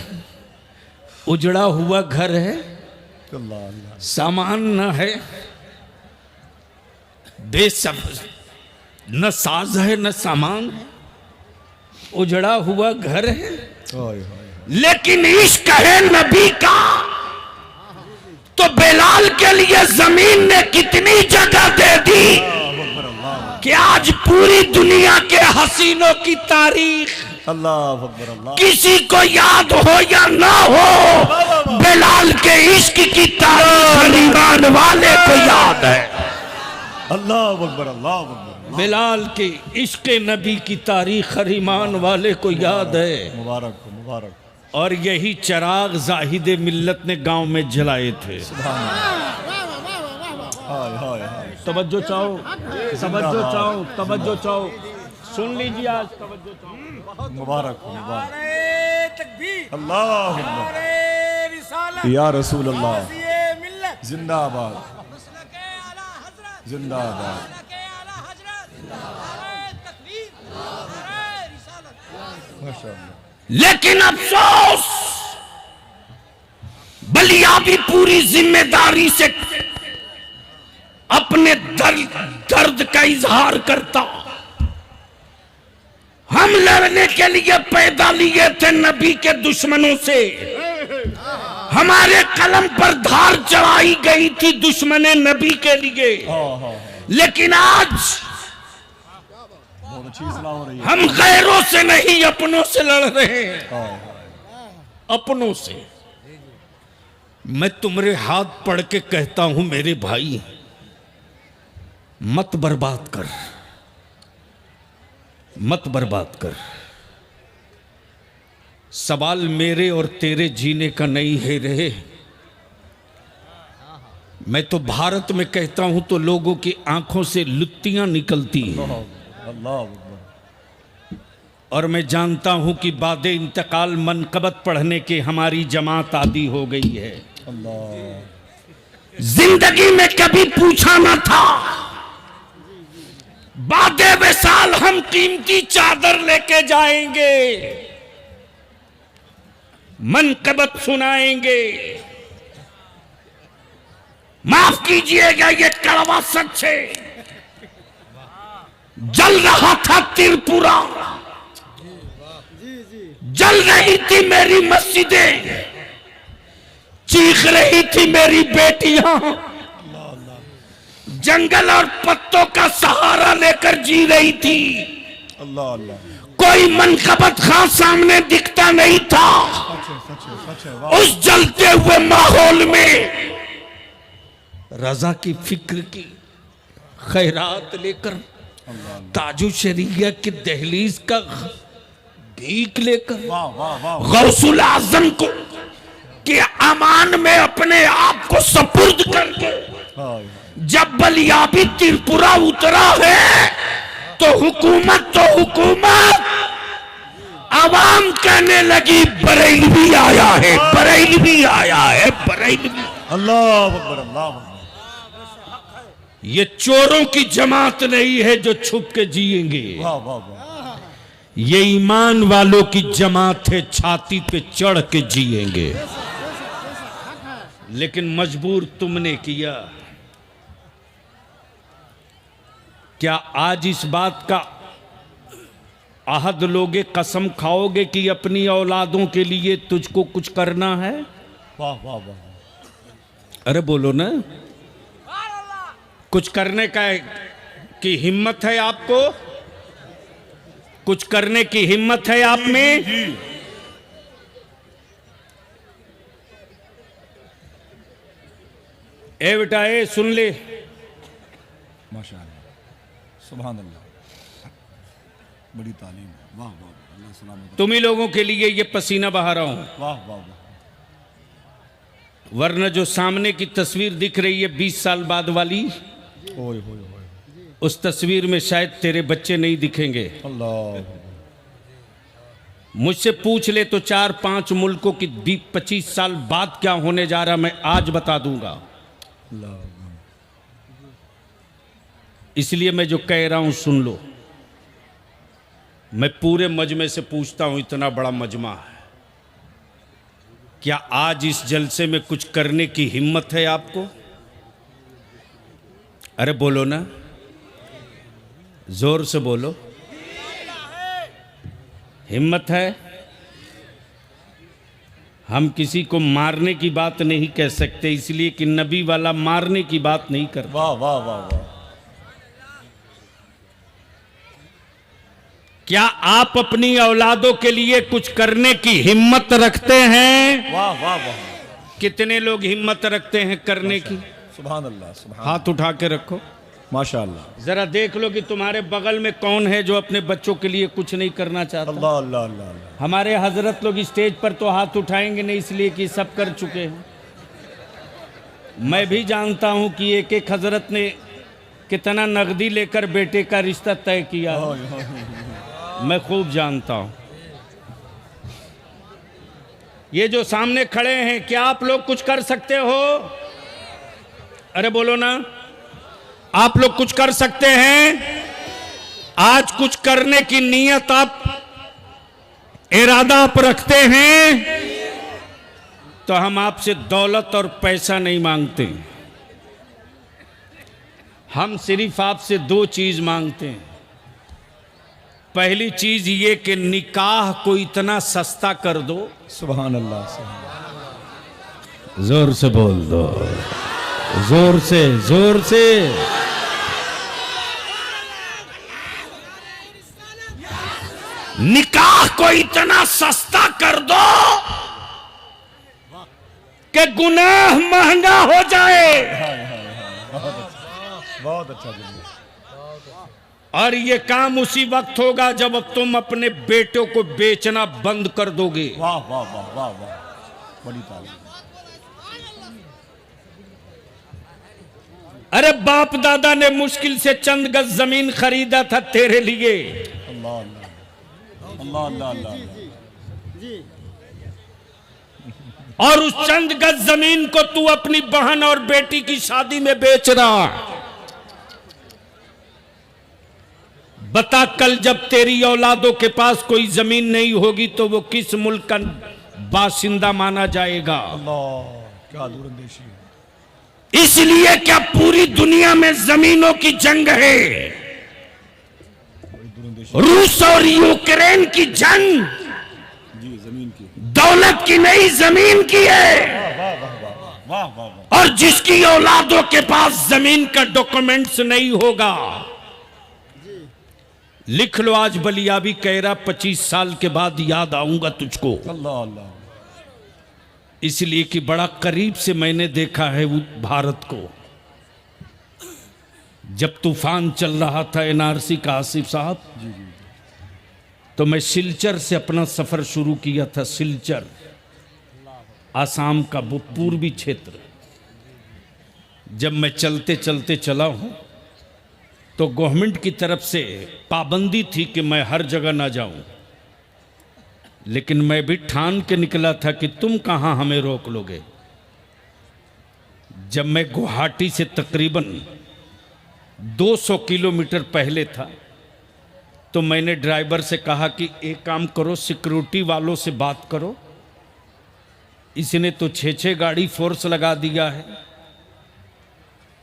उजड़ा हुआ घर है, अल्लाह अल्लाह, सामान न है, बेसब न साज है न सामान है, उजड़ा हुआ घर है, हाय हाय, लेकिन इश्क है नबी का तो बेलाल के लिए जमीन ने कितनी जगह दे दी कि आज पूरी दुनिया के हसीनों की तारीख अल्लाह अकबर, अल्लाह किसी को याद हो या ना हो, बेलाल के इश्क की तारीख ईमान वाले को याद है। अल्लाह अकबर, अल्लाह अकबर। बेलाल के इश्क नबी की तारीख ईमान वाले को याद है। मुबारक हो, मुबारक। और यही चिराग जाहिदे मिल्लत ने गांव में जलाए थे। हाय हाय हाय, तवज्जो चाहो, तवज्जो चाहो, तवज्जो चाहो, सुन लीजिए आज, तवज्जो चाहो। मुबारक हो, मुबारक। अल्लाह अकबर, या रसूल अल्लाह, जिंदाबाद, जिंदाबाद। माशाअल्लाह। लेकिन अफसोस, बलिया भी पूरी जिम्मेदारी से अपने दर्द का इजहार करता। हम लड़ने के लिए पैदा लिए थे नबी के दुश्मनों से, हमारे कलम पर धार चढ़ाई गई थी दुश्मन नबी के लिए, लेकिन आज बहुत अच्छी सलाह हो रही है। हम गैरों से नहीं अपनों से लड़ रहे हैं, अपनों से। मैं तुम्हारे हाथ पढ़ के कहता हूं मेरे भाई, मत बर्बाद कर, मत बर्बाद कर। सवाल मेरे और तेरे जीने का नहीं है रहे, मैं तो भारत में कहता हूं तो लोगों की आंखों से लुत्तियां निकलती हैं। अल्लाह अकबर। और मैं जानता हूं कि बाद इंतकाल मनकबत पढ़ने के हमारी जमात आदी हो गई है। अल्लाह। जिंदगी में कभी पूछा ना था, बादे विसाल हम कीमती चादर लेके जाएंगे, मनकबत सुनाएंगे। माफ कीजिएगा, ये कड़वा सच है। जल रहा था त्रिपुरा, जल रही थी मेरी मस्जिदें, चीख रही थी मेरी बेटियां, जंगल और पत्तों का सहारा लेकर जी रही थी। अल्लाह अल्लाह। कोई मनकबत खां सामने दिखता नहीं था। सच है वाह। उस जलते हुए माहौल में रजा की फिक्र की खैरात लेकर, ताजु शरीया की दहलीज का भीख लेकर, वाह वाह वाह। गौसुल आजम को के अमान में अपने आप को सपुर्द करके हाँ, जब बलियाबी त्रिपुरा उतरा है तो हुकूमत आवाम कहने लगी बरेलवी आया है, बरेलवी आया है, बरेलवी। अल्लाह अकबर अल्लाह अकबर। ये चोरों की जमात नहीं है जो छुप के जिएंगे, वाह वाह वाह। ये ईमान वालों की जमात है, छाती पे चढ़ के जिएंगे। लेकिन मजबूर तुमने किया। क्या आज इस बात का आहद लोगे, कसम खाओगे कि अपनी औलादों के लिए तुझको कुछ करना है? वाह वाह वाह। अरे बोलो ना, कुछ करने का की हिम्मत है आपको? कुछ करने की हिम्मत है आप में? ए बेटा, ए सुन ले, माशाअल्लाह, सुभान अल्लाह, बड़ी तालीम है। वाह वाह, अल्लाह सलामत। तुम ही लोगों के लिए ये पसीना बहा रहा हूं, वाह वाह वाह। वरना जो सामने की तस्वीर दिख रही है 20 साल बाद वाली, ओए होए होए। उस तस्वीर में शायद तेरे बच्चे नहीं दिखेंगे। अल्लाह। मुझसे पूछ ले तो 4-5 मुल्कों की 25 साल बाद क्या होने जा रहा, मैं आज बता दूंगा। अल्लाह। इसलिए मैं जो कह रहा हूं सुन लो। मैं पूरे मजमे से पूछता हूं, इतना बड़ा मजमा है, क्या आज इस जलसे में कुछ करने की हिम्मत है आपको? अरे बोलो ना, जोर से बोलो, हिम्मत है? हम किसी को मारने की बात नहीं कह सकते, इसलिए कि नबी वाला मारने की बात नहीं करता। वाह वाह वाह वाह। क्या आप अपनी औलादों के लिए कुछ करने की हिम्मत रखते हैं? वाह वाह वाह। कितने लोग हिम्मत रखते हैं करने की? सुभान अल्लाह, सुभान। हाथ उठा के रखो, माशाअल्लाह। जरा देख लो कि तुम्हारे बगल में कौन है जो अपने बच्चों के लिए कुछ नहीं करना चाहता। अल्लाह अल्लाह अल्लाह अल्लाह। हमारे हजरत लोग स्टेज पर तो हाथ उठाएंगे नहीं, इसलिए कि सब कर चुके हैं। मैं भी जानता हूं कि एक एक हजरत ने कितना नकदी लेकर बेटे का रिश्ता तय किया, मैं खूब जानता हूं। ये जो सामने खड़े हैं, क्या आप लोग कुछ कर सकते हो? अरे बोलो ना, आप लोग कुछ कर सकते हैं? आज कुछ करने की नीयत आप, इरादा आप रखते हैं तो हम आपसे दौलत और पैसा नहीं मांगते। हम सिर्फ आपसे 2 चीज मांगते हैं। पहली चीज ये कि निकाह को इतना सस्ता कर दो। सुभान अल्लाह, सुभान। जोर से बोल दो, जोर से, जोर से। निकाह को इतना सस्ता कर दो कि गुनाह महंगा हो जाए। बहुत अच्छा दिन। और ये काम उसी वक्त होगा जब तुम अपने बेटों को बेचना बंद कर दोगे। वाह वाह वाह वाह वाह, बड़ी तारीफ। अरे बाप दादा ने मुश्किल से चंद गज जमीन खरीदा था तेरे लिए, अल्लाह अल्लाह अल्लाह अल्लाह अल्लाह। और उस चंद गज जमीन को तू अपनी बहन और बेटी की शादी में बेच रहा। बता कल जब तेरी औलादों के पास कोई जमीन नहीं होगी तो वो किस मुल्क का बाशिंदा माना जाएगा? अल्लाह क्या दूरंदेशी है। इसलिए क्या पूरी दुनिया में जमीनों की जंग है? रूस और यूक्रेन की जंग जी जमीन की, दौलत की नहीं जमीन की है। वाह वाह वाह। और जिसकी औलादों के पास जमीन का डॉक्यूमेंट्स नहीं होगा, लिख लो आज बलियाबी कह रहा 25 साल के बाद याद आऊंगा तुझको। अल्लाह अल्लाह। इसलिए कि बड़ा करीब से मैंने देखा है वो भारत को। जब तूफान चल रहा था एनआरसी का आसिफ साहब, तो मैं सिलचर से अपना सफर शुरू किया था। सिलचर आसाम का वो पूर्वी क्षेत्र। जब मैं चलते चलते चला हूं तो गवर्नमेंट की तरफ से पाबंदी थी कि मैं हर जगह ना जाऊं, लेकिन मैं भी ठान के निकला था कि तुम कहां हमें रोक लोगे। जब मैं गुवाहाटी से तकरीबन 200 किलोमीटर पहले था तो मैंने ड्राइवर से कहा कि एक काम करो, सिक्योरिटी वालों से बात करो, इसने तो 6-6 गाड़ी फोर्स लगा दिया है,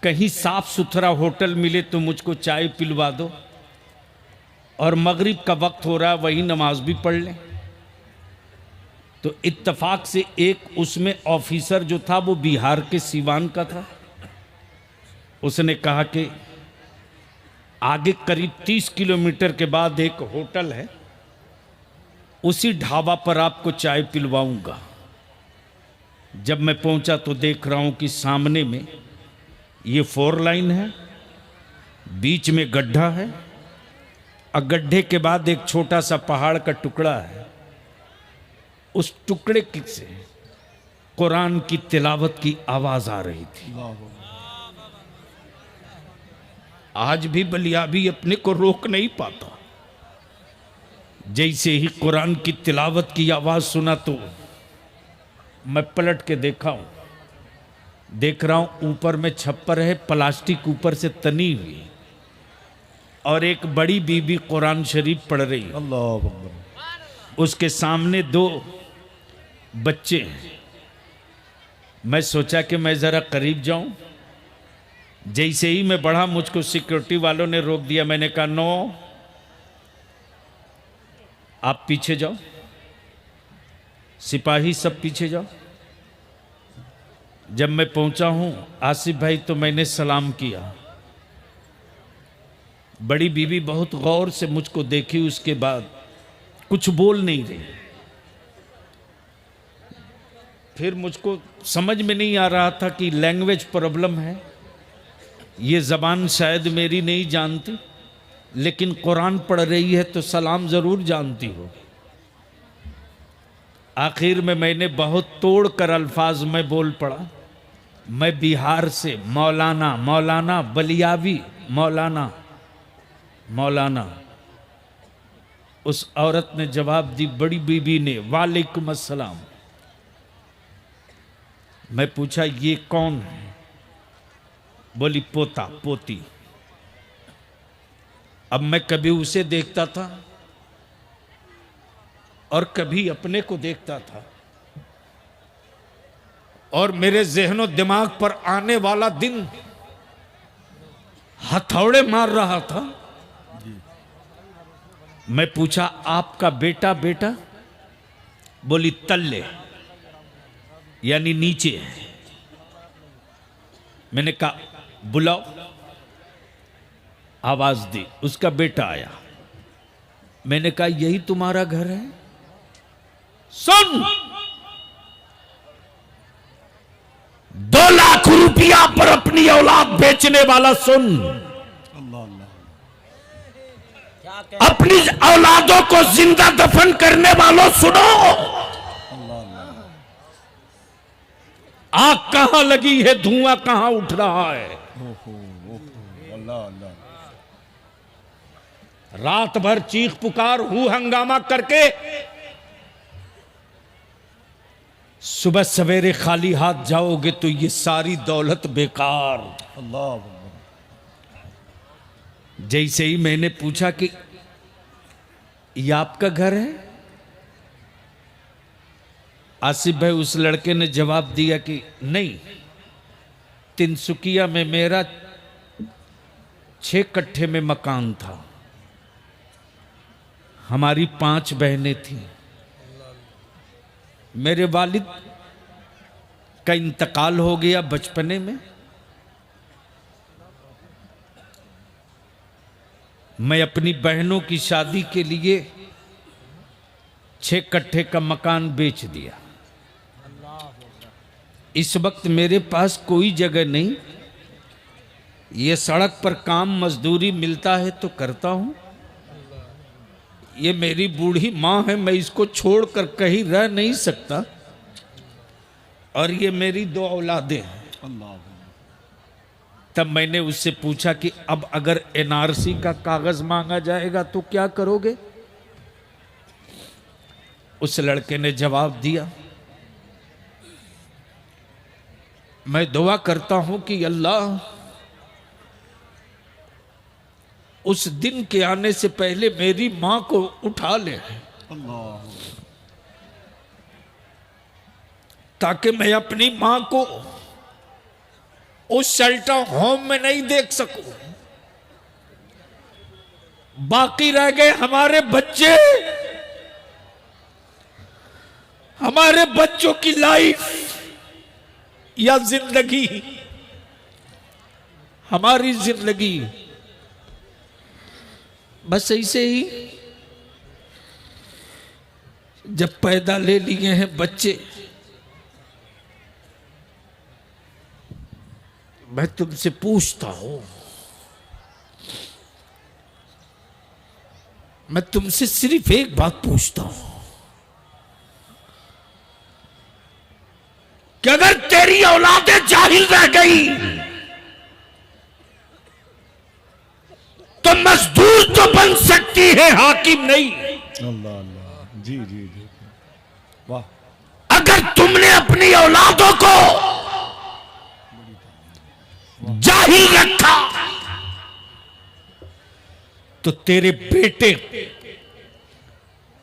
कहीं साफ सुथरा होटल मिले तो मुझको चाय पिलवा दो, और मगरिब का वक्त हो रहा है वही नमाज भी पढ़ लें। तो इत्तेफाक से एक उसमें ऑफिसर जो था वो बिहार के सीवान का था। उसने कहा कि आगे करीब 30 किलोमीटर के बाद एक होटल है, उसी ढाबा पर आपको चाय पिलवाऊंगा। जब मैं पहुंचा तो देख रहा हूं कि सामने में ये 4 लाइन है, बीच में गड्ढा है, और गड्ढे के बाद एक छोटा सा पहाड़ का टुकड़ा है। उस टुकड़े से कुरान की तिलावत की आवाज आ रही थी। आज भी बलियाबी अपने को रोक नहीं पाता। जैसे ही कुरान की तिलावत की आवाज सुना तो मैं पलट के देखा हूं, देख रहा हूं ऊपर में छप्पर है, प्लास्टिक ऊपर से तनी हुई, और एक बड़ी बीबी कुरान शरीफ पढ़ रही। अल्लाह अकबर। उसके सामने 2 बच्चे हैं। मैं सोचा कि मैं जरा करीब जाऊं। जैसे ही मैं बढ़ा मुझको सिक्योरिटी वालों ने रोक दिया। मैंने कहा नो, आप पीछे जाओ, सिपाही सब पीछे जाओ। जब मैं पहुंचा हूं आसिफ भाई तो मैंने सलाम किया। बड़ी बीबी बहुत गौर से मुझको देखी, उसके बाद कुछ बोल नहीं रही। फिर मुझको समझ में नहीं आ रहा था कि लैंग्वेज प्रॉब्लम है, ये ज़बान शायद मेरी नहीं जानती, लेकिन कुरान पढ़ रही है तो सलाम ज़रूर जानती हो। आखिर में मैंने बहुत तोड़ कर अल्फाज में बोल पड़ा, मैं बिहार से, मौलाना मौलाना बलियाबी मौलाना मौलाना। उस औरत ने जवाब दी, बड़ी बीबी ने, वालेकुम अस्सलाम। मैं पूछा ये कौन है? बोली पोता पोती। अब मैं कभी उसे देखता था और कभी अपने को देखता था, और मेरे ज़हनो दिमाग पर आने वाला दिन हथौड़े मार रहा था। मैं पूछा आपका बेटा? बेटा बोली तल्ले यानी नीचे है। मैंने कहा बुलाओ, आवाज दी, उसका बेटा आया। मैंने कहा यही तुम्हारा घर है? सुन, 2 लाख रुपया पर अपनी औलाद बेचने वाला सुन, अल्लाह अल्लाह। अपनी औलादों को जिंदा दफन करने वालों सुनो, आग कहां लगी है, धुआं कहां उठ रहा है। ओहो अल्लाह अल्लाह। रात भर चीख पुकार हु हंगामा करके सुबह सवेरे खाली हाथ जाओगे तो ये सारी दौलत बेकार। अल्लाह अकबर। जैसे ही मैंने पूछा कि ये आपका घर है, आसिफ भाई उस लड़के ने जवाब दिया कि नहीं, तिनसुकिया में मेरा 6 कट्ठे में मकान था, हमारी 5 बहनें थीं, मेरे वालिद का इंतकाल हो गया बचपने में, मैं अपनी बहनों की शादी के लिए 6 कट्ठे का मकान बेच दिया। इस वक्त मेरे पास कोई जगह नहीं, ये सड़क पर काम मजदूरी मिलता है तो करता हूं। ये मेरी बूढ़ी माँ है, मैं इसको छोड़कर कहीं रह नहीं सकता, और ये मेरी 2 औलादें हैं। अल्लाह। तब मैंने उससे पूछा कि अब अगर एनआरसी का कागज मांगा जाएगा तो क्या करोगे? उस लड़के ने जवाब दिया, मैं दुआ करता हूं कि अल्लाह उस दिन के आने से पहले मेरी मां को उठा ले, अल्लाह। ताकि मैं अपनी मां को उस शेल्टर होम में नहीं देख सकूं। बाकी रह गए हमारे बच्चे, हमारे बच्चों की लाइफ या जिंदगी, हमारी जिंदगी बस ऐसे ही जब पैदा ले लिए हैं बच्चे, मैं तुमसे पूछता हूं, मैं तुमसे सिर्फ एक बात पूछता हूं कि अगर तेरी औलादें जाहिल रह गई तो मजदूर तो बन सकती है, हाकिम नहीं। अल्लाह अल्लाह। जी जी जी वाह। अगर तुमने अपनी औलादों को जाहिल रखा तो तेरे बेटे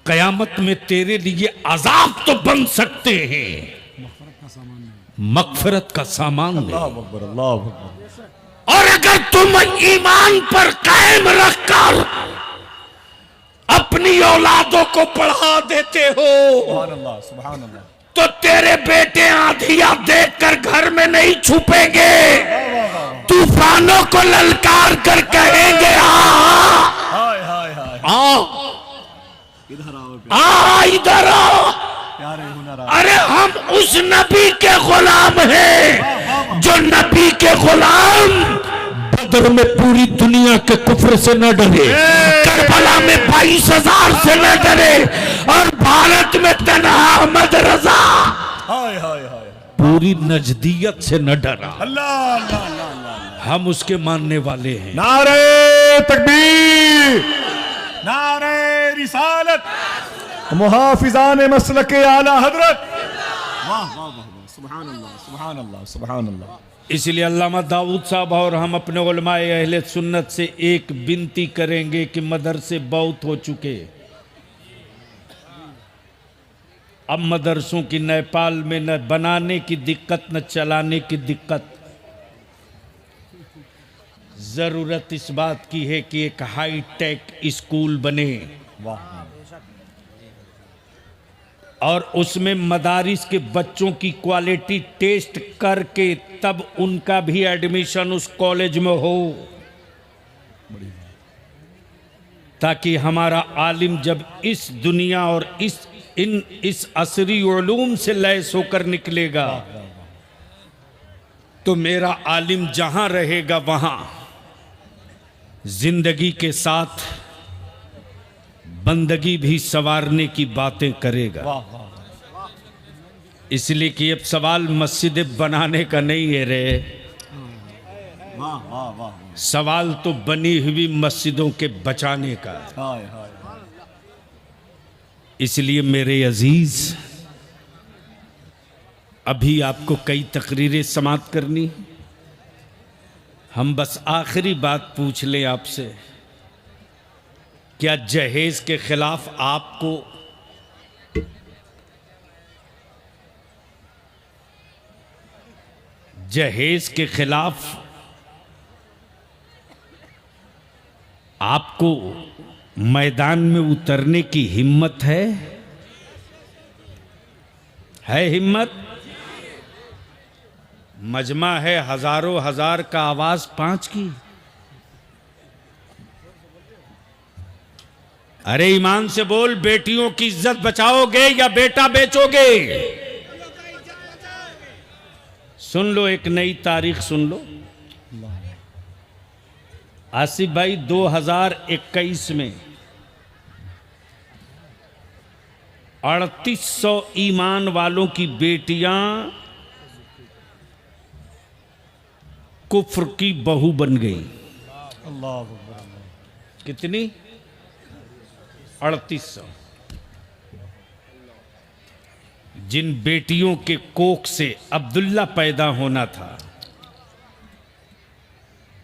कयामत में तेरे लिए अजाब तो बन सकते हैं, मगफिरत का सामान नहीं। अल्लाह अकबर अल्लाह अकबर। और अगर तुम ईमान पर कायम रखकर अपनी औलादों को पढ़ा देते हो सुभान अल्लाह सुभान अल्लाह। तो तेरे बेटे आंधियां देखकर घर में नहीं छुपेंगे, तूफानों को ललकार कर कहेंगे हाय हाय हाय। आओ इधर आओ इधर आओ। प्यारे हुनर। अरे हम उस नबी के गुलाम हैं जो नबी के गुलाम बदर में पूरी दुनिया के कुफ्र से न डरे, करबला में 22,000 से न डरे, और भारत में तन्हा अहमद रजा हाय हाय हाय। पूरी नजदीयत से न डरा। अल्लाह अल्लाह अल्लाह। हम उसके मानने वाले हैं। नारे तकबीर, नारे रिसालत, मुहाफिजान मसलक आला हजरत। वाह वाह वाह, सुभान अल्लाह सुभान अल्लाह सुभान अल्लाह। इसलिए अल्लामा दाऊद साहब और हम अपने उलमाए अहले सुन्नत से एक विनती करेंगे कि मदरसे बहुत हो चुके, अब मदरसों की नेपाल में न बनाने की दिक्कत न चलाने की दिक्कत, जरूरत इस बात की है कि एक हाई टेक स्कूल बने वाह। और उसमें मदारिस के बच्चों की क्वालिटी टेस्ट करके तब उनका भी एडमिशन उस कॉलेज में हो, ताकि हमारा आलिम जब इस दुनिया और इस असरी उलूम से लैस होकर निकलेगा तो मेरा आलिम जहां रहेगा वहां जिंदगी के साथ बंदगी भी संवारने की बातें करेगा। वाह वाह। इसलिए कि अब सवाल मस्जिद बनाने का नहीं है रे, वाह वाह वाह। सवाल तो बनी हुई मस्जिदों के बचाने का है। हाय हाय। इसलिए मेरे अजीज, अभी आपको कई तकरीरें समाप्त करनी, हम बस आखिरी बात पूछ लें आपसे, क्या जहेज के खिलाफ आपको जहेज के खिलाफ आपको मैदान में उतरने की हिम्मत है? हिम्मत? मजमा है हजारों हजार का, आवाज 5 की। अरे ईमान से बोल, बेटियों की इज्जत बचाओगे या बेटा बेचोगे? सुन लो, एक नई तारीख सुन लो। आसिफ भाई, 2021 में 3800 ईमान वालों की बेटियां कुफ्र की बहू बन गई। अल्लाह अकबर। कितनी? 3800। जिन बेटियों के कोख से अब्दुल्ला पैदा होना था,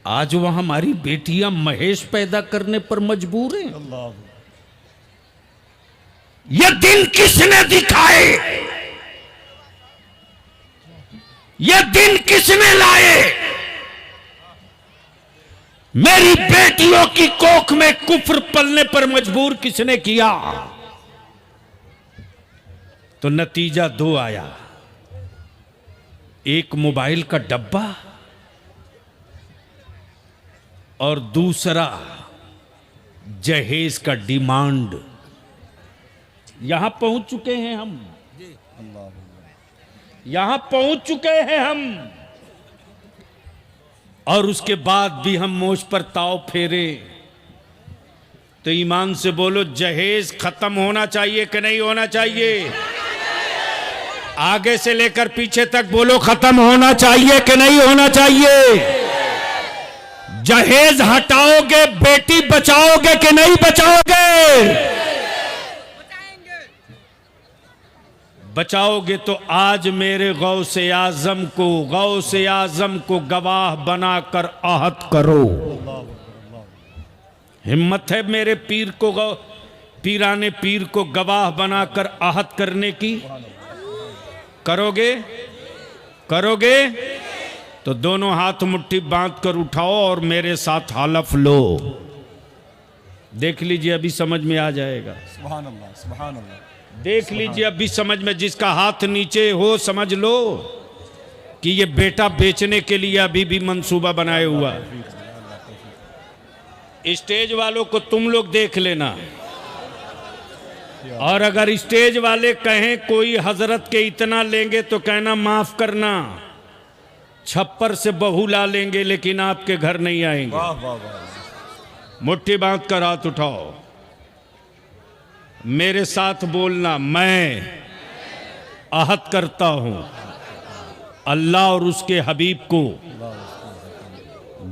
आज वह हमारी बेटियां महेश पैदा करने पर मजबूर हैं। अल्लाह। यह दिन किसने दिखाए? यह दिन किसने लाए? मेरी बेटियों की कोख में कुफ्र पलने पर मजबूर किसने किया? तो नतीजा 2 आया, एक मोबाइल का डब्बा और दूसरा जहेज का डिमांड। यहां पहुंच चुके हैं हम, यहां पहुंच चुके हैं हम, और उसके बाद भी हम मोश पर ताव फेरे। तो ईमान से बोलो, जहेज खत्म होना चाहिए कि नहीं होना चाहिए? आगे से लेकर पीछे तक बोलो, खत्म होना चाहिए कि नहीं होना चाहिए? जहेज हटाओगे, बेटी बचाओगे कि नहीं बचाओगे? बचाओगे तो आज मेरे गौसे आजम को गवाह बनाकर आहत करो। हिम्मत है मेरे पीर को, पीराने पीर को गवाह बनाकर आहत करने की? करोगे? करोगे? तो दोनों हाथ मुट्ठी बांध कर उठाओ और मेरे साथ हलफ लो। देख लीजिए, अभी समझ में आ जाएगा। सुभान अल्लाह, सुभान अल्लाह। देख लीजिए अभी समझ में, जिसका हाथ नीचे हो समझ लो कि ये बेटा बेचने के लिए अभी भी मंसूबा बनाए हुआ। स्टेज वालों को तुम लोग देख लेना, और अगर स्टेज वाले कहें कोई हजरत के इतना लेंगे तो कहना माफ करना, छप्पर से बहू ला लेंगे लेकिन आपके घर नहीं आएंगे। वाह वाह वाह। मुट्ठी बांध कर हाथ उठाओ, मेरे साथ बोलना, मैं आहत करता हूं अल्लाह और उसके हबीब को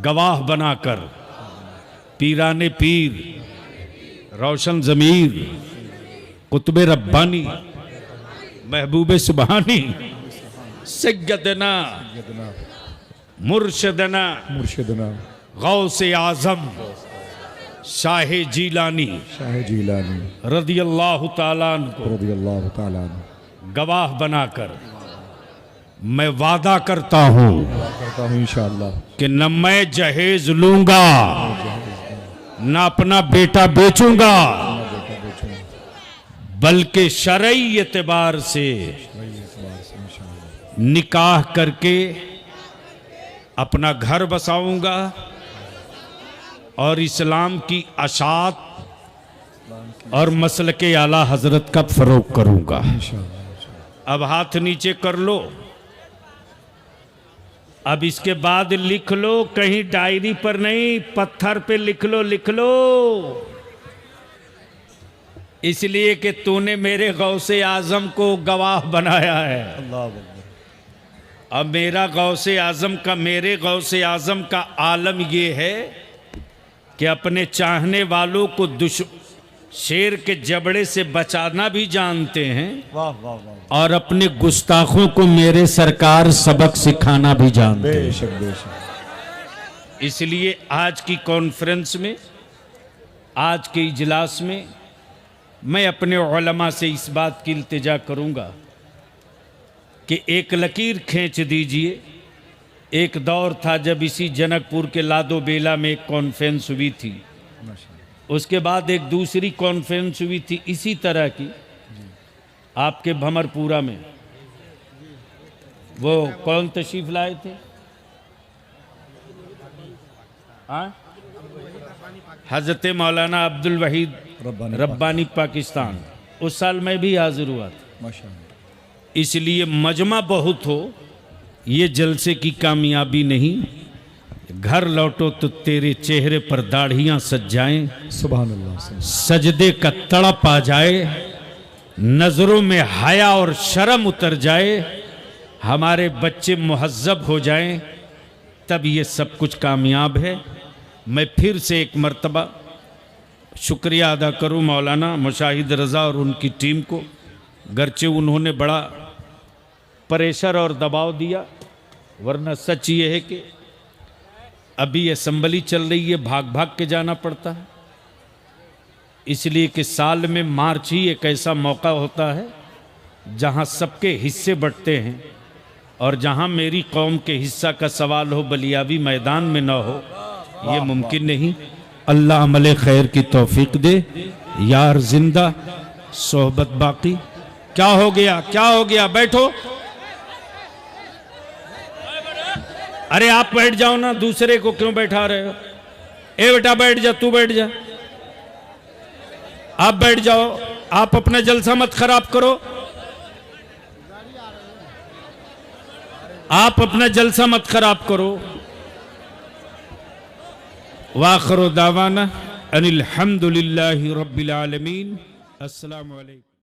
गवाह बनाकर, पीराने पीर, रोशन ज़मीर, कुतुबे रब्बानी, महबूबे सुबहानी, सैयदना मुर्शिदना गौसे आजम शाह जीलानी रदियल्लाहु ताला अन्हु गवाह बनाकर मैं वादा करता हूं इंशाअल्लाह कि न मैं जहेज लूंगा, न अपना बेटा बेचूंगा, बल्कि शरई एतबार से निकाह करके अपना घर बसाऊंगा और इस्लाम की अशात और मसलके आला हजरत का फरोग करूंगा। अब हाथ नीचे कर लो। अब इसके बाद लिख लो, कहीं डायरी पर नहीं, पत्थर पे लिख लो, लिख लो, इसलिए कि तूने मेरे गौसे आजम को गवाह बनाया है। अल्लाह अकबर। अब मेरा गौसे आजम का, मेरे गौसे आजम का आलम ये है कि अपने चाहने वालों को शेर के जबड़े से बचाना भी जानते हैं वाह वाह वाह, और अपने गुस्ताखों को मेरे सरकार सबक सिखाना भी जानते हैं। बेशक बेशक। इसलिए आज की कॉन्फ्रेंस में, आज के इजलास में मैं अपने उलमा से इस बात की इल्तिजा करूंगा कि एक लकीर खींच दीजिए। एक दौर था जब इसी जनकपुर के लादो बेला में एक कॉन्फ्रेंस हुई थी, उसके बाद एक दूसरी कॉन्फ्रेंस हुई थी इसी तरह की आपके भमरपुरा में। वो कौन तशरीफ लाए थे? हजरत मौलाना अब्दुल वहीद रब्बानी पाकिस्तान। उस साल मैं भी हाजिर हुआ था। माशाअल्लाह। इसलिए मजमा बहुत हो ये जलसे की कामयाबी नहीं। घर लौटो तो तेरे चेहरे पर दाढ़ियां सज जाएं, सुभान अल्लाह। सजदे का तड़प आ जाए, नजरों में हया और शर्म उतर जाए, हमारे बच्चे मुहज्जब हो जाएं, तब ये सब कुछ कामयाब है। मैं फिर से एक मर्तबा शुक्रिया अदा करूं मौलाना मुशाहिद रज़ा और उनकी टीम को, गरचे उन्होंने बड़ा प्रेशर और दबाव दिया, वरना सच ये है कि अभी असेंबली चल रही है, भाग भाग के जाना पड़ता है। इसलिए कि साल में मार्च ही एक ऐसा मौका होता है जहां सबके हिस्से बंटते हैं, और जहां मेरी कौम के हिस्सा का सवाल हो, बलियावी मैदान में ना हो, ये मुमकिन नहीं। अल्लाह अमल खैर की तौफीक दे। यार जिंदा, सोहबत बाकी। क्या हो गया, क्या हो गया? बैठो। अरे आप बैठ जाओ ना, दूसरे को क्यों बैठा रहे हो? ए बेटा बैठ जा, तू बैठ जा, आप बैठ जाओ। आप अपना जलसा मत खराब करो, आप अपना जलसा मत खराब करो। वाखिरु दावाना अनिल हम्दुलिल्लाहि रब्बिल आलमीन। अस्सलामु अलैकुम।